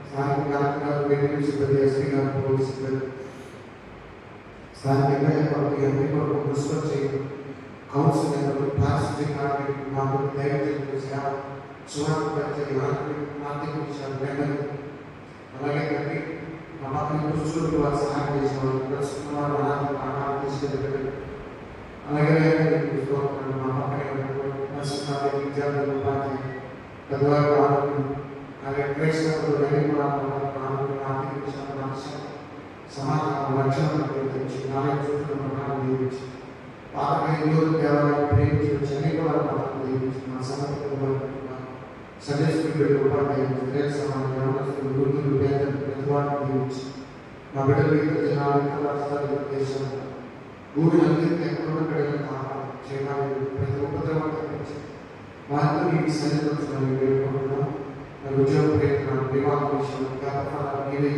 స్థానిక కలెక్టర్ రెవెన్యూ సిబ్బంది, ఎస్పీ గారు, పోలీస్ సిబ్బంది, స్థానిక ఎమ్మెల్యే కొరకు ఎంపీ కొరకు మున్సిపల్ చేయడం, కౌన్సిలర్లు, ప్లాస్టిక్ కార్మికులు, మాకు దైవజనులు, సేవ, సువార్త పరిచయం, ఆర్థిక విషయాలు, వెంటనే అలాగే కంటే మా పక్కన పురుషులు వారు సహాయం చేసేవాళ్ళు, ప్రస్తుతం ఆహారం తీసుకెళ్ళి అలాగే మా పక్కన విద్యార్థులు, పెద్దవారు ఆరోగ్యం, అలాగే క్రైస్తవులు ఆర్థిక విషయాలు, సమాధానం, రక్షణ ప్రకటించి దీవించి పాతకైదు దేవాలయం ప్రేమించి చనిపోవాల పాత్రను దీవించి మా సమర్థకులు సందేశకులు ఉపాధ్యాయులు, స్త్రీ సమాజం, యవనస్తులు, వృద్ధులు, పేదలు, ప్రతివాడిని దీవించి మా బిడ్డలు ఇతర జనాలు, ఇతర రాష్ట్రాలు, దేశంలో భూమిని అందరికీ ఎక్కడున్న బిడ్డలను కాపాడు చేయడానికి ప్రతి ఉపద్రవం తప్పించి వారితో మీకు సన్నిధించడానికి వేడుకుంటున్నాం. మరి ఉద్యోగ ప్రయత్నాలు, వివాహ విషయంలో వ్యాపారాలు మీరే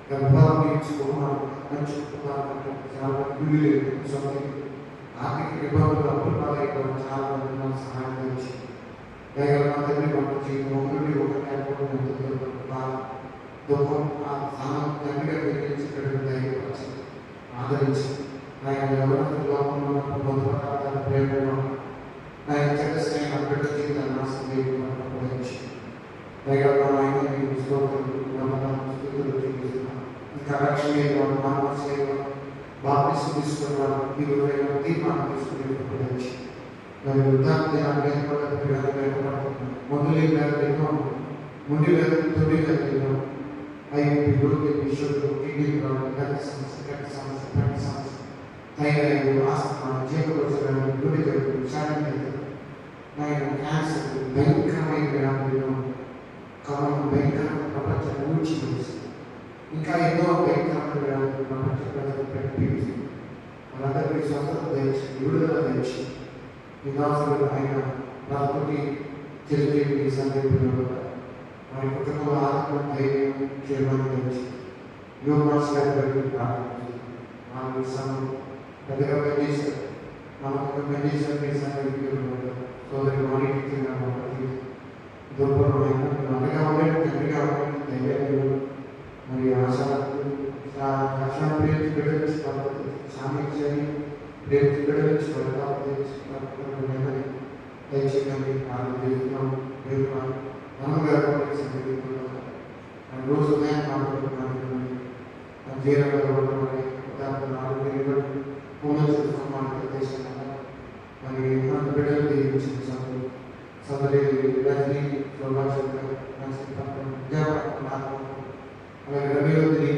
గర్భాలు తీర్చుకోవడం, మంచి కుటుంబాలు, చాలా గుడి ఆర్థిక విభాగంలో అప్పుల పాలైపోవడం, చాలా మంది నాకు సహాయం చేసి తండ్రి వంట చేయడం, ఒకటి దుఃఖం ఆ స్థానం తండ్రిగా పెరిగించి ధైర్యపరిచి ఆదరించి ఆయన ఎవరి లోకంలో ఉన్నప్పుడు బంధుపడాలని ప్రేమ ఆయన చెడ్డ స్నేహం బిడ్డ జీవితాన్ని నాశనం చేయడం వహించి ఆయన స్తోత్రాలు, వందనాలు, స్తుతులు చెల్లిస్తున్నాం. ఇంకా రక్షణ మానవ సేవ బాప్తిసం తీసుకున్న వారు ఈ రోజైన తీర్మానం తీసుకునేటప్పుడు మరి వృద్ధాప్య మొదలు ఎన్నో ముందు తొలి ఎన్నో ఐదు విషయంలో కిడ్నీ ప్రాబ్లం, గట్టి సమస్య థైరాయిడ్, ఆస్తమా, జీవకోశం, గుండె జబ్బులు, శారీరక క్యాన్సర్, భయంకరమైన వ్యాధులు, కరోనా భయంకరమైన ప్రపంచాన్ని ఊడ్చివేసి ఇంకా ఎన్నో భయంకరమైన వ్యాధులు ప్రపంచ ప్రజలు ప్రకటించి వాళ్ళందరికీ స్వస్థత దయచి, విడుదల దయచి ఈ దాసులు ఆయన రాత్రి చిరంజీవి సందర్భంలో వారి కుటుంబ ఆత్మ ధైర్యం చేయమని దయచి యోగాస్ గారి ప్రార్థించి వాళ్ళు సమయం పెద్దగా పనిచేశారు. మనకు పనిచేశారు మీ సందర్భంలో సోదరి వాణిజ్య దుర్భరమైన అంతగా ఉండేది, తండ్రిగా ఉండేది, ధైర్యాలు మరి ఆశా ప్రేమించి బిడ్డలించి సామీక్షని ప్రేమించి బిడ్డలించి దయచేయమని ఆలోచిస్తున్నాం. అమ్మగారు రోజు ఉదయం మాట్లాడుతున్నాను జీరో మరి బిడ్డలు దీవించిన సదరి రజనీ అలాగే రవిలోని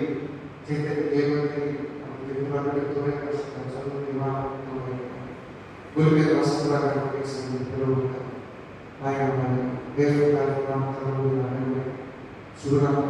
గురి మీద వస్తున్నారు ఆయన దేవుడు కార్యక్రమాలు సుగుణాలు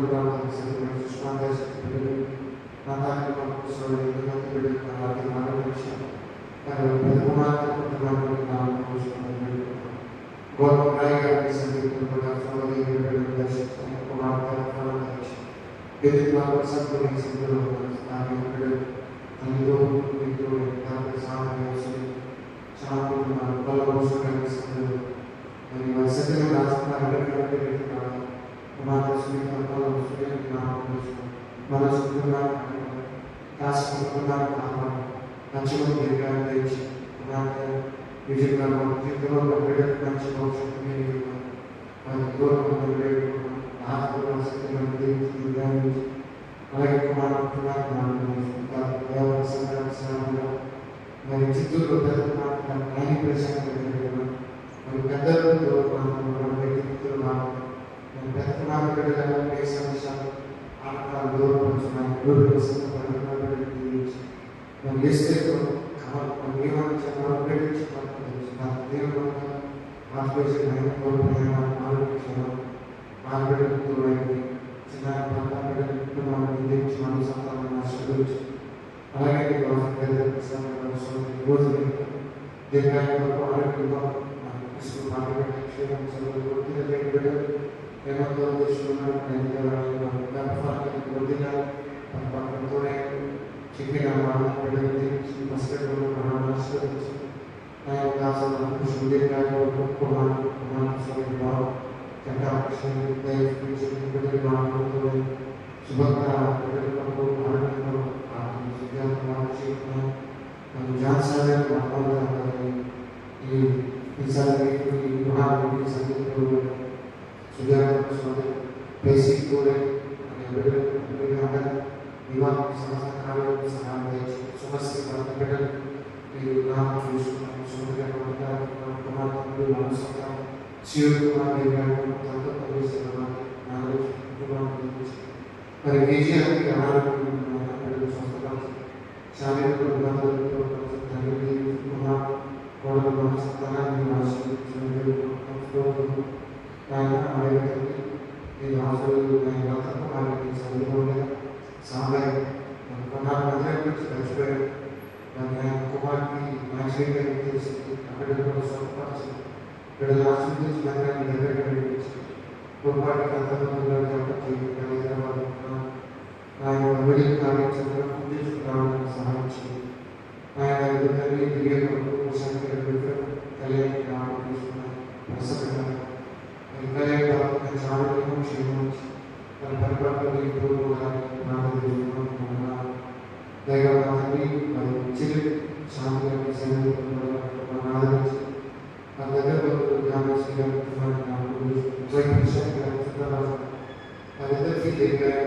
పెరిగాయి.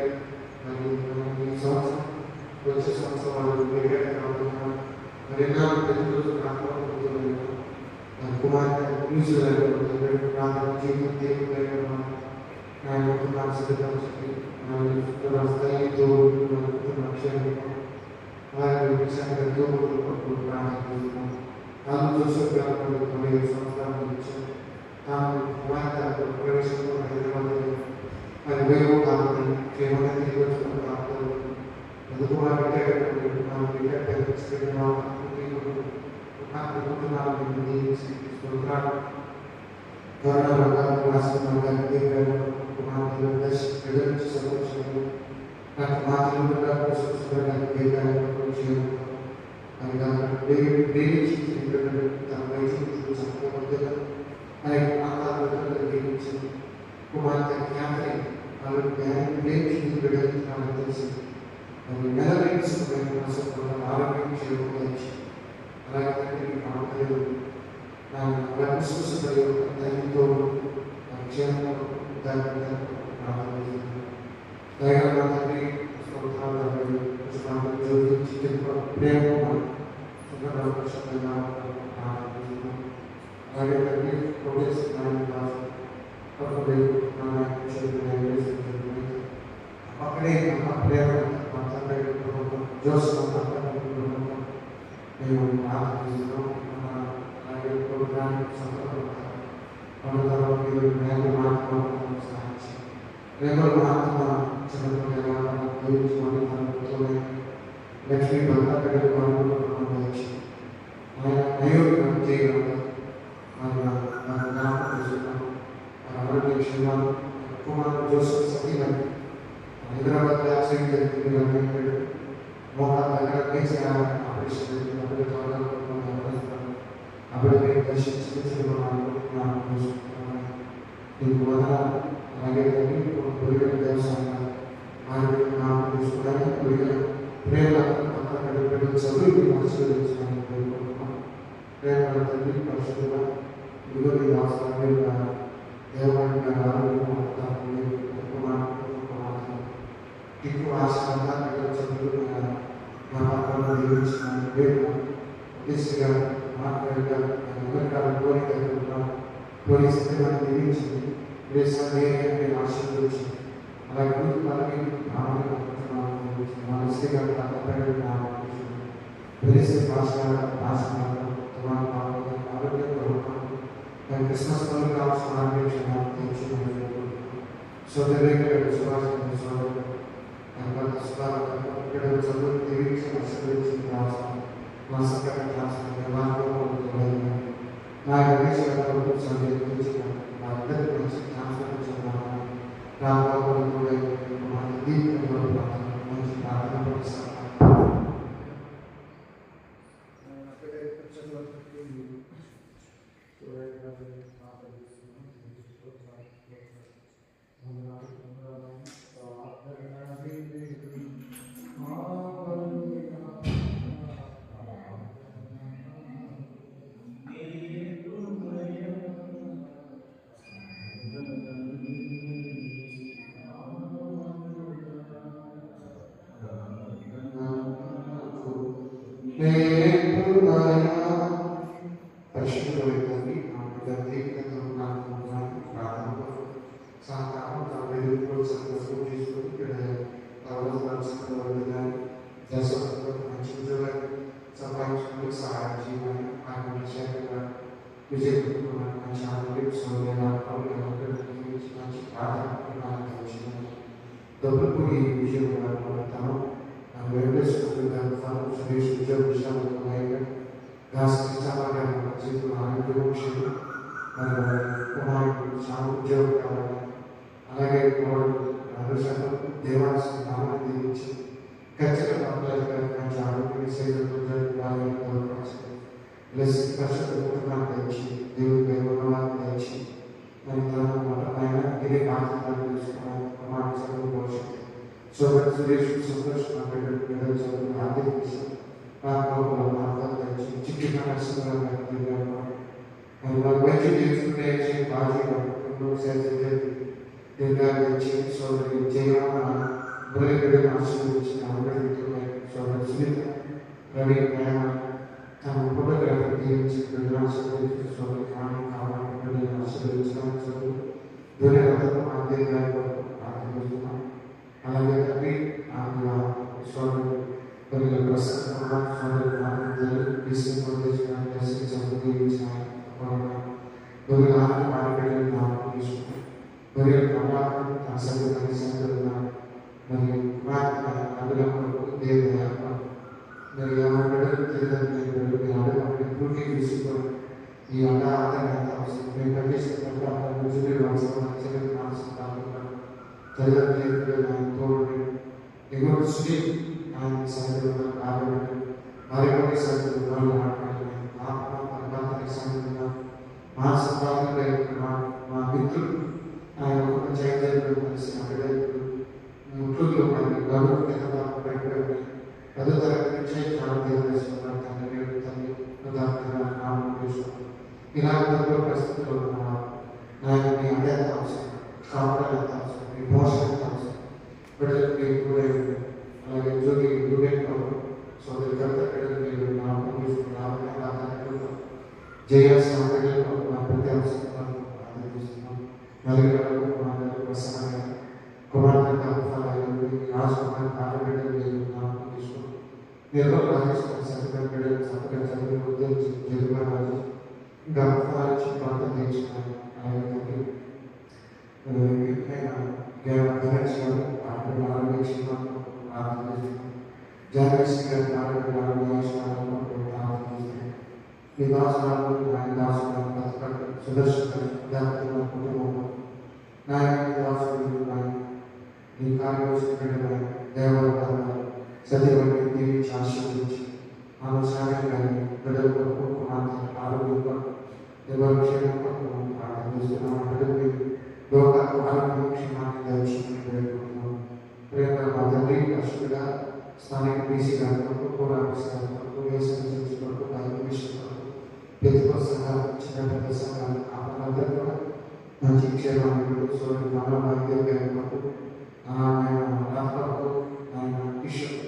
మరి ఈ సంవత్సరం వచ్చే సంవత్సరం వాళ్ళు పెరిగాయి కాకుండా మరెన్నో ప్రతిరోజు కాకపోతున్నాయి. కుమార్తె న్యూజిలాండ్ ప్రాంతం జీవితం దేవుడు ఆయన కుటుంబాన్ని సిద్ధపరచుకుని స్థాయితో ఆయన విషయంతో ప్రారంభిస్తున్నాం. తాను చూసే 9 సంవత్సరాల నుంచి తాను కుమార్తె ప్రవేశంలో హైదరాబాద్ మరి వేరు కాబట్టి కేవలం తిరిగి వచ్చిన ప్రాంతాలు కుటుంబాన్ని ఆరోగ్యం చేరుకోవచ్చు. అలాగే విశ్వసపడి దైవంతో క్షేమంగా తండ్రి ప్రేమ అలాగే తండ్రి అక్కడే ప్రేమ జోస్ మేము ప్రార్థిస్తున్నాం. అలాగే ప్రోగ్రామ్ లక్ష్మీ భర్త కుమార్ జోసెఫ్ సతీ హైదరాబాద్ మోకా దగ్గర ఆపరేషన్ అప్పటికే దర్శించి అలాగే దేవస్థానం ప్రేమ చదువు ఆశీర్వదించాలని కోరుకుంటున్నాం. ప్రేమ తల్లి పరిశుద్ధ ఇరువురి దేవాన్ని ఆరోగ్యం ఎక్కువ ఆశీర్వాదాలు చదువు మా పక్కన దీవించిన ప్రేమ ఉద్దేశంగా మాట్లాడగా కోరిక పోలీసు దీవించింది. నేను ఆశీర్వదించింది. అలాగే మనసుగా తెలిసే భాష క్రిస్మస్ పండుగ కావాల్సిన చదువు దీవించి ఆశీర్వదించిన నా అందరికీ మంచి ట్రాన్స్ఫర్ రాబోయే మంచి ప్రార్థన పడుతున్నాను. అలాగే దేవాలయం దీవించి ఖచ్చితంగా మంచి ఆరోగ్య కుటుంబాన్ని తెచ్చి దేవుడి దైవాన్ని తెచ్చి మరి ఆయన ఇదే బాధ్యతలు తీసుకున్నాను ప్రమాణ చదువు భవిష్యత్తు సోదరు సురేష్ సంతోష్ చదువు ఆర్థిక విషయం తెచ్చి చిట్టి నరసింహారు వైద్యం చేసుకునే బాధ్యత దీర్ఘాలు ఇచ్చి సోదరి జయమ్మ బుర్రగడ్డ ఆశీర్వదించిన సోదరి సునీత రవి ప్రేమ తమ ఫోటోగ్రఫీ దీవించి ఆశీర్వదించిన సోదరి కాని కావాలి ఆశీర్వదించిన సోదరు దూరగతకు ఆధ్యాత్మిక ప్రార్థిస్తున్నాం. అలాగే తండ్రి సోదరు కొన్ని ప్రసన్న సోదరు మరియు ప్రమాదం అసలు కలిసినారు మరియు మరియు ఏమంటారు తల్లిదండ్రులు పూర్తి తీసుకొని ఈ అన్న ఆధారంగా మేము కట్టేసినప్పుడు అక్కడ రోజులు తల్లిదండ్రులు ఎగువ సుఖీ ఆయన సందర్భంగా ఆడబడి మరికొన్ని సందర్భాలు ఆడబడి ఆత్మ సందర్భంగా మా సంపాదన మా మిత్రులు ఆయన ఒక చైతన్యంలో కలిసి అక్కడప్పుడు ముట్లులో మరి గౌరవ పెట్టబడి 10వ తరగతి నుంచి చాలా తండ్రి ఇలాంటి పరిస్థితుల్లో నాకు మీ అడ్డంత అవసరం కావడం ఎంత అవసరం మీ మోసం ఎంత అవసరం బిడ్డలకు కూడా అలాగే ఉద్యోగి యూనియన్లో సోదరి చేయాల్సిన ప్రతి అవసరం ఆలోచిస్తున్నాం. మరియు ప్రసన్న కుమార్తె రాజకుమార్ ఆడబిడ్డలు తీసుకున్నాం. నిర్మల్ రాజేశ్వర సత్యపేట సత్యపేట జరుగుగా రాజు గర్భాచి ప్రాంతం తెచ్చుకున్నాను. అలాగే ఘనక్షేమం ఆరోగ్యక్షేమం ప్రార్థిస్తున్నాం. జాగ్రత్త గారి ఆరోగ్యాలను ప్రార్థిస్తున్నాం. ఈ దాసులను ఆయన దాసులను సుదర్శన కుటుంబం నాయన దాసులు ఈ కార్యక్రమ దేవాలయాలు సత్యవతి దీవించి ఆశీర్వదించి ఆలోచన బిడ్డల కొరకు కుమార్తె ఆరోగ్యం దేవాలయం కొరకు ప్రార్థిస్తున్నాం. బిడ్డలకి లోక ఆరోగ్యం క్షేమాన్ని దర్శనం వేడుకుంటున్నాం. ప్రేమ మా తండ్రి అశ్వగా స్థానిక బీసీ గారి కొరకు పోరాట కొరకు వేసవి కొరకు విషయం కొరకు పెద్దల సంఘాలు చిన్న పెద్ద సంఘాలు అందరూ కూడా మంచి క్షేమాన్ని సోదరు రామరావు గారి కొరకు ఆయన ఈశ్వర్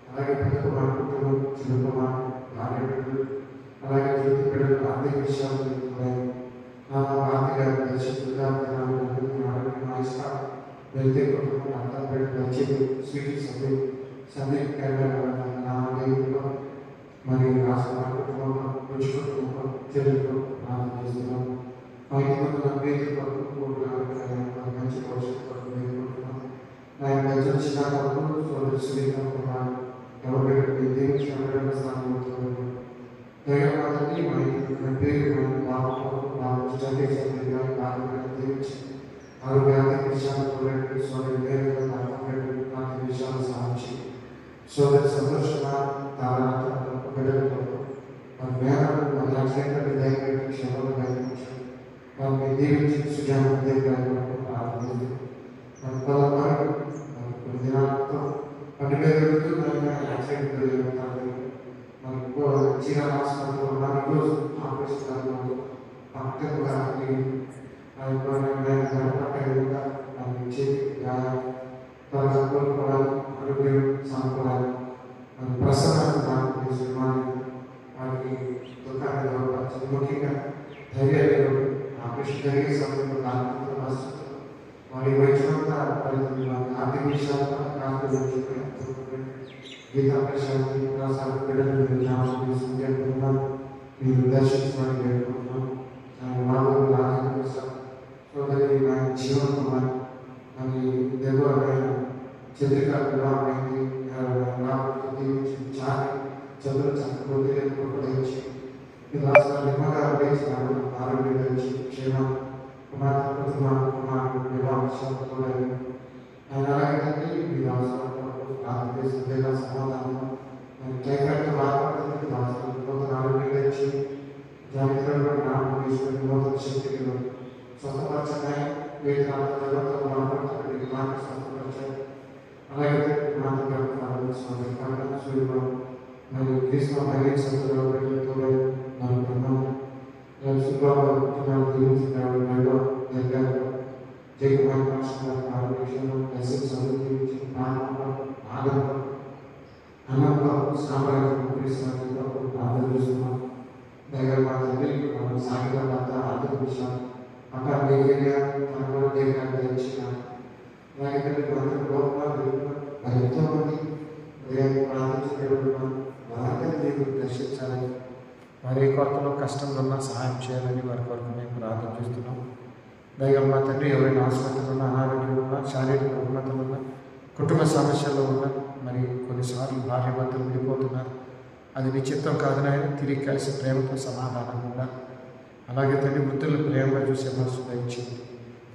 అలాగే పెద్ద కుమార్ కుటుంబం చిన్న కుమార్ భార్యలు అలాగే జ్యోతి బిడ్డలు ఆర్థిక విషయాలు ఆర్థిక దర్శకులుగా వెళ్తే కుటుంబం అంతా బిడ్డలు వచ్చేది స్వీట్ సభ్యులు సందీప్ నామదేవులో మరియు రాష్ట్ర కుటుంబం రుచి కుటుంబం చెల్లిలో చేస్తున్నాం. 5 మంది నమ్మేది పడుకు మంచి భవిష్యత్తు పడుకుంటున్నాం. ఆయన మధ్య చిన్న పడుకు సోదరు శ్రీరామ్ ఎవరి దేవుని స్థానంలో దైవమాతని మన పేరు బాబు దీవించి ఆరోగ్యాన్ని విషయాలు సోదరు విషయాలు సాధించి సోదరి సంతోషంగా బిడ్డలతో మన మేనలు మన యాక్సిడెంట్ దయచేసి క్షేమాలు దయచేసి వాళ్ళని దీవించి సుజాన ప్రార్థించి మన పదవారు కొన్ని దినాలతో 12 యాక్సిడెంట్ మనకు చిన్న హాస్పిటల్లో రోజు ఆపరేషన్ పక్కగా త్వరగా కోలుకోవాలి ఆరోగ్యం సమకూరాలి ప్రసన్న వారికి దుఃఖాన్ని ముఖ్యంగా ధైర్యాలు ఆపరేషన్ జరిగే సమయంలో వారి వైద్యంతా ఆర్థిక విషయాలు గీతా ప్రశాంతి ప్రసాద్ బిడ్డలు మీరు దర్శించమని వేడుకుంటున్నాం. మాధవ రాజేంద్ర ప్రసాద్ సోదరి జీవన్ కుమార్ అని దేవాలయ చంద్రిక వివాహమైంది చాలి చదువు చక్కబోతే ఉపయోగించి ఈ రాష్ట్ర నిమ్మగా ఉపయోగించినాడు ఆరోగ్యం గురించి క్షేమం కుమార్తె కుమార్ వివాహం ఆయన అలాగే ఈ రాష్ట్ర ఆంధ్రప్రదేశ్ సమాధానం టైఫాయిడ్ బాధపడుతుంది నూతన ఆరోగ్యం గురించి జాగ్రత్తలో నామం తీసుకుని నూతన శక్తికి స్వస్థపరచని వీటి బాధపడుతుంది మాట స్వస్థపరచాలి. అలాగే సూర్యుడు మరియు క్రీస్తు మహిళ సంస్థలో నలుగుతున్నాము సుబ్బాబు దీవించిన జయకుమార్ మాస్టర్ గారి ఆరోగ్యంలో ఎస్ఎస్ చదువుకి ఆనందం అన్నప్పుడు సామ్రాజ్యం ప్రార్థన చేస్తున్నాం. దగ్గర మా తండ్రి సాయంత్రం అంత ఆర్థిక విషయాలు అక్కడ దగ్గరగా తన దగ్గర ధరించిన అలాగే మరి ఎంతోమంది ప్రార్థించడం వారిని మీరు దర్శించాలని వారి కొరతలో కష్టంలో ఉన్నా సహాయం చేయాలని వారి కొరకు మేము ప్రార్థన చేస్తున్నాం. దయగా మా తండ్రి ఎవరైనా ఆసుపత్రులు ఉన్నా, అనారోగ్యం ఉన్నా, శారీరక రుగ్మతలు ఉన్నా, కుటుంబ సమస్యల్లో ఉన్నా, మరి కొన్నిసార్లు భార్య భర్తలు విడిపోతున్నారు. అది నిశ్చిత్తం కాదు నాయన, తిరిగి కలిసి ప్రేమతో సమాధానంగా ఉండాలి. అలాగే తండ్రి వృద్ధులను ప్రేమగా చూసే మనసు దయచేయండి.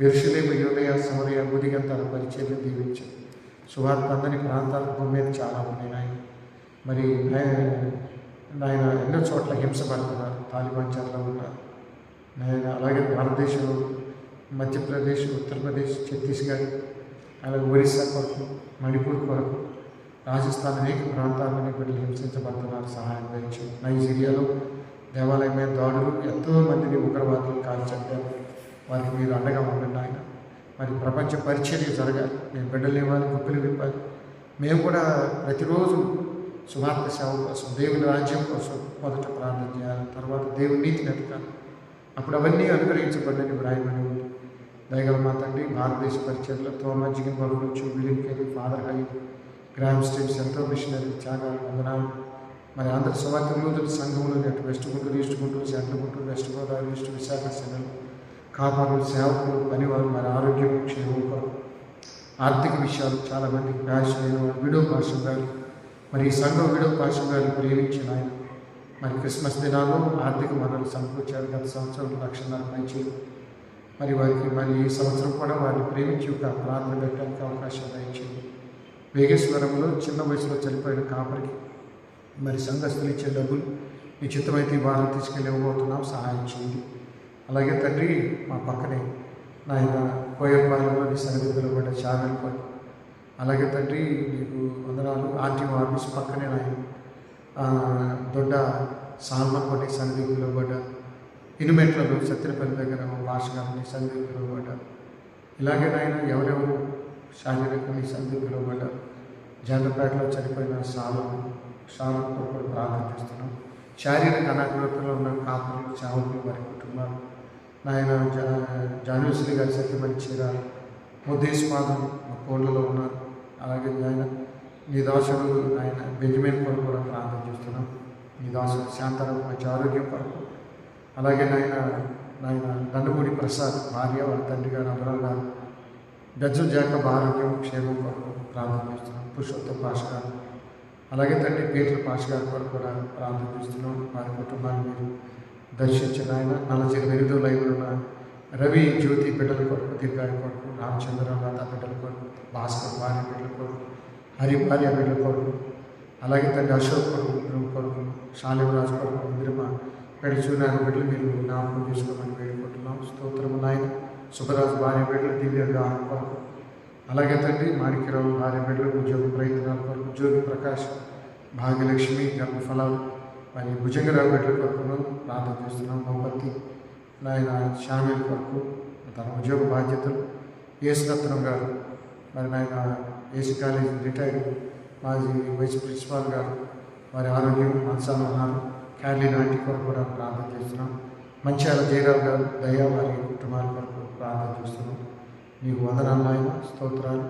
యెరూషలేము, యూదయ, సమరయ, బుదిగంతాల పరిచర్యలు దీవించండి. సువార్త అందని ప్రాంతాల భూమి మీద చాలా ఉన్నాయి నాయన. మరి నాయన ఎన్నో చోట్ల హింసపడుతున్నారు, తాలిబాన్ చేతలో ఉన్నారు నాయన. అలాగే భారతదేశంలో మధ్యప్రదేశ్, ఉత్తరప్రదేశ్, ఛత్తీస్గఢ్, అలాగే ఒరిస్సా కొరకు, మణిపూర్ కొరకు, రాజస్థాన్ అనేక ప్రాంతాలని బిడ్డలు హింసించబడుతున్నారు. సహాయం దయచు. నైజీరియాలో దేవాలయం మీద దాడులు, ఎంతోమందిని ఉగ్రవాదులు కాల్చంటారు. వారికి మీరు అండగా ఉండండి ఆయన. మరి ప్రపంచ పరిచర్య జరగాలి. మేము బిడ్డలు ఇవ్వాలి, గుప్పులు విప్పాలి. మేము కూడా ప్రతిరోజు సువార్త సేవ కోసం, దేవుని రాజ్యం కోసం మొదట ప్రార్థన చేయాలి. తర్వాత దేవుని నీతిని ఎతకాలి. అప్పుడు అవన్నీ అనుగ్రహించబడ్డని వ్రాయమని ఉంది. దయగల మా తండ్రి భారతదేశ పరిచర్యలో తోమజ్జిగిన బహుళ విలింకేరి, ఫాదర్ హై, గ్రామ్ స్టేట్స్, ఎంతో మిషనరీ త్యాగాలు, వందనాలు. మరి ఆంధ్ర సువార్త యూదుల సంఘంలో అటు west Guntur, east Guntur, central Guntur, west Godavari, east Visakha సెనలు, కాపాడులు, సేవకులు, పనివారు, మరి ఆరోగ్యం, క్షేమం కొరకు, ఆర్థిక విషయాలు, చాలామందికి ప్యాషన్ అయిన వాళ్ళు, విడో పాషం గారు, మరి ఈ సంఘం విడో పాషం గారిని ప్రేమించిన ఆయన మరి క్రిస్మస్ దినాల్లో ఆర్థిక వనరులు సమకూర్చారు. గత సంవత్సరం 1,00,000 పైచీలు. మరి వారికి మరి ఈ సంవత్సరం కూడా వారిని ప్రేమించి ఒక ప్రార్థన పెట్టడానికి అవకాశం ఇచ్చింది. వేగేశ్వరంలో చిన్న వయసులో చనిపోయిన కాపరికి మరి సంఘస్థులు ఇచ్చే డబ్బులు నిశ్చితమైతే వారం తీసుకెళ్ళి ఇవ్వబోతున్నాం, సహాయం చేయండి. అలాగే తండ్రి మా పక్కనే నాయన కోయపాలెంలోని సన్నిధిలో పడ్డ ఛానల్ కొరకు, అలాగే తండ్రి మీకు వందనాలు. ఆర్టీఓ ఆఫీస్ పక్కనే నాయన దొడ్డ సాల్మన్ కొట్టి సన్నిధిలో పడ్డ, ఇనుమెట్లలో సత్యపల్లి దగ్గర భాష గారిని సన్నిధిలో పడ్డ, ఇలాగే నాయన ఎవరెవరు శారీరకంగా సన్నిధిలో పడ్డ, జండ్రపేటలో చనిపోయిన సాలం కొరకు ప్రార్థన చేస్తున్నాం. శారీరక అనారోగ్యంలో ఉన్న కాపులు, చావులు, వారి కుటుంబాలు నాయన జాన్యూశ్రీ గారి సత్యమని చీరాలు, ముద్దేశ్వాదం కోళ్ళలో ఉన్నారు. అలాగే ఆయన నీ దాసుడు ఆయన బెంజమిన్ కొరకు కూడా ప్రార్థన చేస్తున్నాం. నీ దాసుడు శాంతారావు మంచి ఆరోగ్యం కొరకు, అలాగే నాయన దండమూడి ప్రసాద్ భార్య, వాళ్ళ తండ్రి గారు అమరాల్ గారు, బెజ్జు జాకబ్ ఆరోగ్యం, క్షేమం కొరకు ప్రార్థన చేస్తున్నాం. పురుషోత్తం పాష గారు, అలాగే తండ్రి పీటర్ పాష గారి కొరకు కూడా ప్రార్థన చేస్తున్నాం. వారి కుటుంబాన్ని మీరు దర్శించిన ఆయన. 48 లైవ్లో ఉన్న రవి, జ్యోతి బిడ్డల కొరకు, దీర్ఘాయ కొరకు, రామచంద్రరావు లత బిడ్డల కొరకు, భాస్కర్ భార్య బిడ్డల కొరకు, హరి భార్య బిడ్డల కొరకు, అలాగే తండ్రి అశోక్ కొరకు, శాలివరాజు కొరకు, ఇంద్రమ పెడిచూనాయన బిడ్డలు మీరు జ్ఞాపకం చేసుకోమని వేడుకుంటున్నాం. స్తోత్రము నాయన. సుబ్బరాజు భార్య బిడ్డలు దివ్య వివాహం కొరకు, అలాగే తండ్రి మాణిక్యరావు భార్య బిడ్డలు ఉద్యోగ ప్రయత్నాల కొరకు, జ్యోతి ప్రకాష్, భాగ్యలక్ష్మి గర్భఫలాలు, మరి భుజంగరావు బిడ్డల కొరకు ప్రార్థన చేస్తున్నాం. మొహమ్మతి నాయన షామిల్ కొరకు తన ఉద్యోగ బాధ్యతలు, యేసురత్నం గారు మరి నాయన ఏసీ కాలేజీ రిటైర్డ్ మాజీ వైస్ ప్రిన్సిపాల్ గారు, వారి ఆరోగ్యం మనసాలు ఉన్నారు. క్యార్లీన్ ఆంటీ కొరకు కూడా ప్రార్థన చేస్తున్నాం. మంచాల జయరావు గారు, దయా వారి కుటుంబాల కొరకు ప్రార్థన చేస్తున్నాం. మీకు వందనాలు నాయన, స్తోత్రాలు.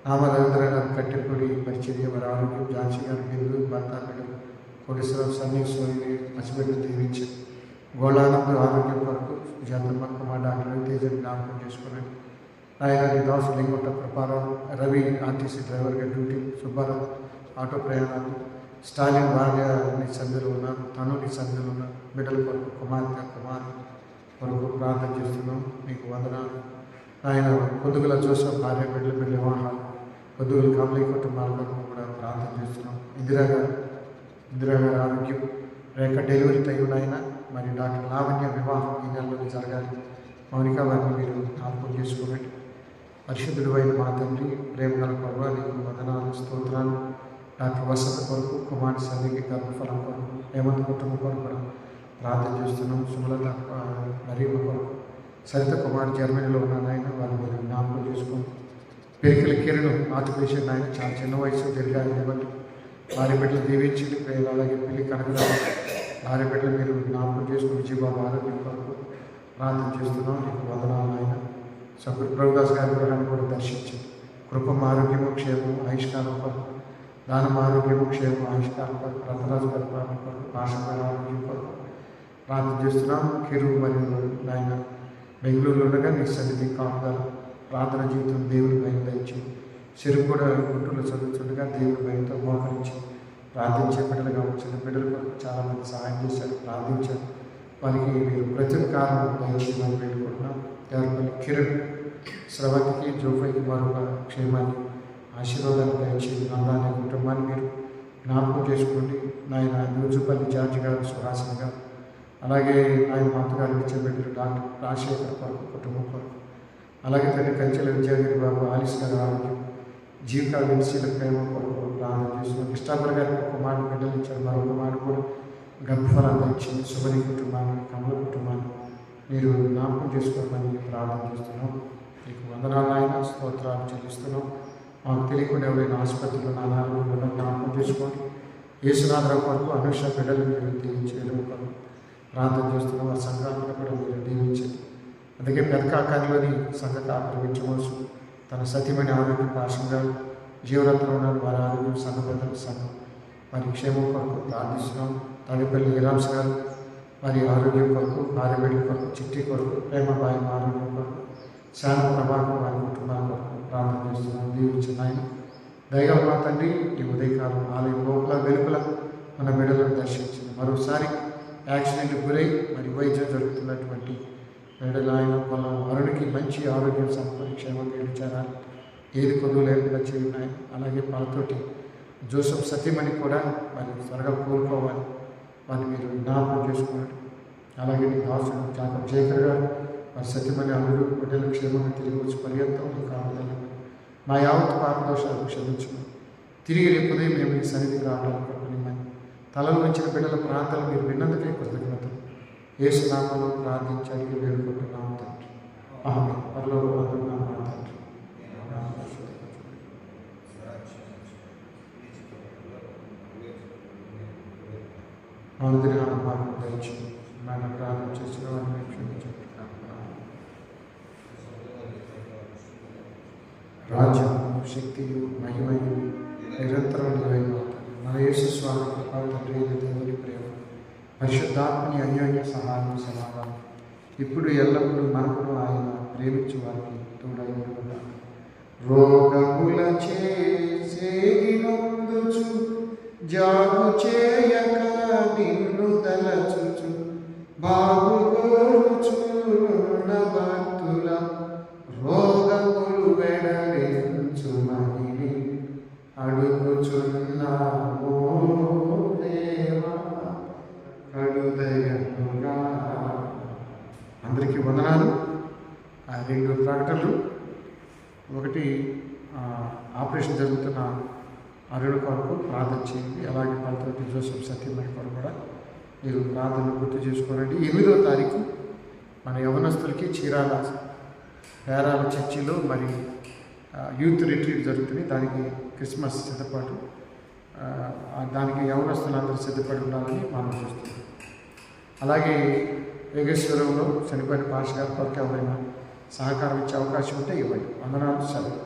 నామ రవీంద్ర గారు కట్టెపూడి పరిచర్య, వారి ఆరోగ్యం, ఝాన్సీ గారు, బిందు భర్త బిడ్డలు, కోటేశ్వరరావు, సన్నీ, సోని, పసిబిడ్డలు దీవించి, గోళానంద ఆరోగ్యం కొరకు, జంతమ్మ కుమార్ డాక్టర్ తేజని జ్ఞాపకం చేసుకున్నాను. నాయన నీ దాసు లింగొట్ట కృపారావు, రవి ఆర్టీసీ డ్రైవర్గా డ్యూటీ, సుబ్బారావు ఆటో ప్రయాణాలు, స్టాలిన్ భార్య నీ సన్నిధిలో ఉన్నారు, తను నీ సన్నిధిలో ఉన్నారు. బిడ్డల కొరకు, కుమార్ కొరకు ప్రార్థన చేస్తున్నాం. మీకు వందనాలు. ఆయన పొద్దుగుల జోసఫ్ భార్య బిడ్డల వివాహాలు, పొద్దుగుల కామలీ కుటుంబాల కొరకు కూడా ప్రార్థన చేస్తున్నాం. ఇందిరా గారి ఆరోగ్యం, రేఖ డెలివరీ టైం ఆయన, మరి డాక్టర్ లావణ్య వివాహం ఈ నెలలో జరగాలి. మౌనిక వారిని మీరు జ్ఞాపకం చేసుకోండి. పరిశుద్ధుడు అయిన మా తండ్రి, ప్రేమ గల ప్రభువా, నీకు వందనాలు, స్తోత్రాలు. డాక్టర్ వసంత కొరకు, కుమార్ సన్నికి గర్భఫలం కొరకు, హేమంత్ కుటుంబం కొరకు కూడా ప్రార్థన చేస్తున్నాం. సుమలత మరియు కొరకు, సరిత కుమార్ జర్మనీలో ఉన్న నాయన వాళ్ళు మీరు జ్ఞాపకం చేసుకోండి. పెరికల కిరణ్ ఆర్టిఫిషియల్ నాయన చాలా చిన్న వయసు దీర్ఘాలు ఇవ్వండి. భార్య బిడ్డలు దీవించండి. ప్రేమ అలాగే పెళ్లి కనకరాలు భార్య బిడ్డలు మీరు జ్ఞాపకం చేసుకుని విజయబాబు ఆరోగ్యం కొరకు ప్రార్థన చేస్తున్నాం. నీకు వందనాలు నాయన. సభ్యుడు ప్రభుదాస్ గారి గృహాన్ని కూడా దర్శించండి. కృపం ఆరోగ్యము క్షేమం ఆయుష్కాలం కొరకు, దానం ఆరోగ్యము క్షేమం ఆయుష్కాలం కొరకు, రతరాజు గారి ప్రాణం కొరకు, భాష గారి ఆరోగ్యం కొరకు ప్రార్థన చేస్తున్నాం. కిరు మరియు నాయన బెంగళూరులో ఉండగా నీ సన్నిధి కాపుదల ప్రార్థన జీవితం దేవుని భయం దయచి, చెరుకు కూడా గుంటూరులో చదువుతుండగా దేవుని భయంతో మోకరించి ప్రార్థించే బిడ్డలుగా వచ్చిన బిడ్డల కొరకు చాలామంది సహాయం చేశారు, ప్రార్థించారు. వారికి మీరు ప్రత్యుపకారం దయచేయమని వేడుకుంటున్నాం. దేవరపల్లి కిరణ్ స్రవంతికి జోఫైకి మరొక క్షేమాన్ని ఆశీర్వాదాలు దయచేసి నందాన్ని కుటుంబాన్ని మీరు జ్ఞాపకం చేసుకోండి. నాయన న్యూజుపల్లి జార్జి గారు, సుహాసిని గారు, అలాగే ఆయన మాతగారు ఇచ్చే బిడ్డలు డాక్టర్ రాజశేఖర్ కొరకు కుటుంబం కొరకు, అలాగే తండ్రి కంచెల విద్యాగిరి బాబు ఆలిస్ గారి ఆరోగ్యం, జీవికా విన్సీల ప్రేమ కొరకు ప్రార్థన చేస్తున్నాం. ఇష్టాపర్ గారికి ఒక మాట బిడ్డలు ఇచ్చారు, మరొక మాట కూడా గర్భఫలాన్ని ఇచ్చింది. శుభని కుటుంబాన్ని, కమల కుటుంబాన్ని మీరు జ్ఞాపకం చేసుకోవడానికి ప్రార్థన చేస్తున్నాం. మీకు వందనాలు ఆయన, స్తోత్రాలు చెల్లిస్తున్నాం. మాకు తెలియకుండా ఎవరైనా ఆసుపత్రిలో నానాలు జ్ఞాపకం చేసుకోండి. యేసునాథరావు కొరకు అనుష బిడ్డలు మీరు దీవించడం కొరకు ప్రార్థన చేస్తున్నాం. వారి సంఘాలను కూడా మీరు దీవించండి. అందుకే పెదకాకారిలోని సంఘ కాపరి వించమోసు తన సతీమణి ఆరోగ్యం పాశంగా జీవరత్నం ఉన్నారు. వారి ఆరోగ్యం సంఘ పెద్దల సంఘం వారి క్షేమం కొరకు ప్రార్థిస్తున్నాం. తాడేపల్లి ఈరామ్స్ గారు వారి ఆరోగ్యం కొరకు, భార్య బిడ్డల కొరకు, చిట్టి కొరకు, ప్రేమబాయి ఆరోగ్యం కొరకు, శాన ప్రభాకర్ వారి కుటుంబాల కొరకు ప్రార్థన చేస్తున్నాం. దీవించిన ఆయన దయగా మా తండ్రి ఈ ఉదయకాలం ఆలయం లోపల వెలుపల మన బిడ్డలను దర్శించింది. మరోసారి యాక్సిడెంట్ గురై మరి వైద్యం జరుగుతున్నటువంటి బిడ్డలు ఆయన వాళ్ళ అరుణికి మంచి ఆరోగ్యం సంపూర్ణ క్షేమంగా ఇచ్చారాలి, ఏది కొద్దు లేకుండా చేయాలి. అలాగే వాళ్ళతోటి జోసఫ్ సతీమణి కూడా మరి త్వరగా కోరుకోవాలి, వారిని మీరు జ్ఞాపకం చేసుకోండి. అలాగే నీ దాసుడు జాకబ్ జేకర్ గారు మరి సతీమణి అల్లుడు బిడ్డలు క్షేమంగా తిరిగి వచ్చి పర్యంతం కావాలని మా యావత్ పాపదోషాలు క్షమించుకుని తిరిగి రేపు ఉదయం మేము ఈ సన్నిధికి రావడానికి కొనుమని తలలో వచ్చిన బిడ్డల ప్రార్థనలు మీరు విన్నందుకే కృతజ్ఞతలు యేసు నామములో ప్రార్థించి అడిగి వేడుకుంటున్నాము తండ్రి. ఆమేన్. పరలోకమందున్న మా తండ్రి, అనుదిన మాకు దయచి మన ప్రార్థన చేసిన వారిని క్షమించండి. రాజ్యము శక్తియు మహిమయు నిరంతరం నీవైన మన యేసు స్వామి కృపా తండ్రి అయిన దేవుని ప్రేమ పరిశుద్ధాత్మని అన్యోన్య సహాయం సమాధానం ఇప్పుడు ఎల్లప్పుడూ మనకును ఆయన ప్రేమించు వారికి తోడై ఉంటున్నాను. రోగముల చేసేగినందుచు జాగు చేయక నిన్ను తలచుచు బాగుగోరుచున్న భక్తుల రోగములు వెడలించుమని అడుగుచున్నాము దేవా కడుదయనుగా. అందరికీ వందనాలు. రెండు ప్రకటనలు, ఒకటి ఆపరేషన్ జరుగుతున్న అరుడు కొరకు ప్రార్థన చేయండి. అలాగే వాళ్ళతో జోసఫ్ సత్యమణి కొరకు కూడా మీరు ప్రార్థనలు గుర్తు చేసుకోనండి. 8వ తారీఖు మన యవనస్తులకి చీరాల పేరాల చర్చిలో మరి యూత్ రిట్రీట్ జరుగుతుంది. దానికి క్రిస్మస్ సిద్ధపాటు, దానికి యవనస్తులందరూ సిద్ధపడి ఉండాలని మనం చూస్తున్నాం. అలాగే యోగేశ్వరంలో చనిపోయిన పాష గారి కొరకు ఎవరైనా సహకారం ఇచ్చే అవకాశం ఉంటే ఇవ్వండి. వందనాలు. సెలవు.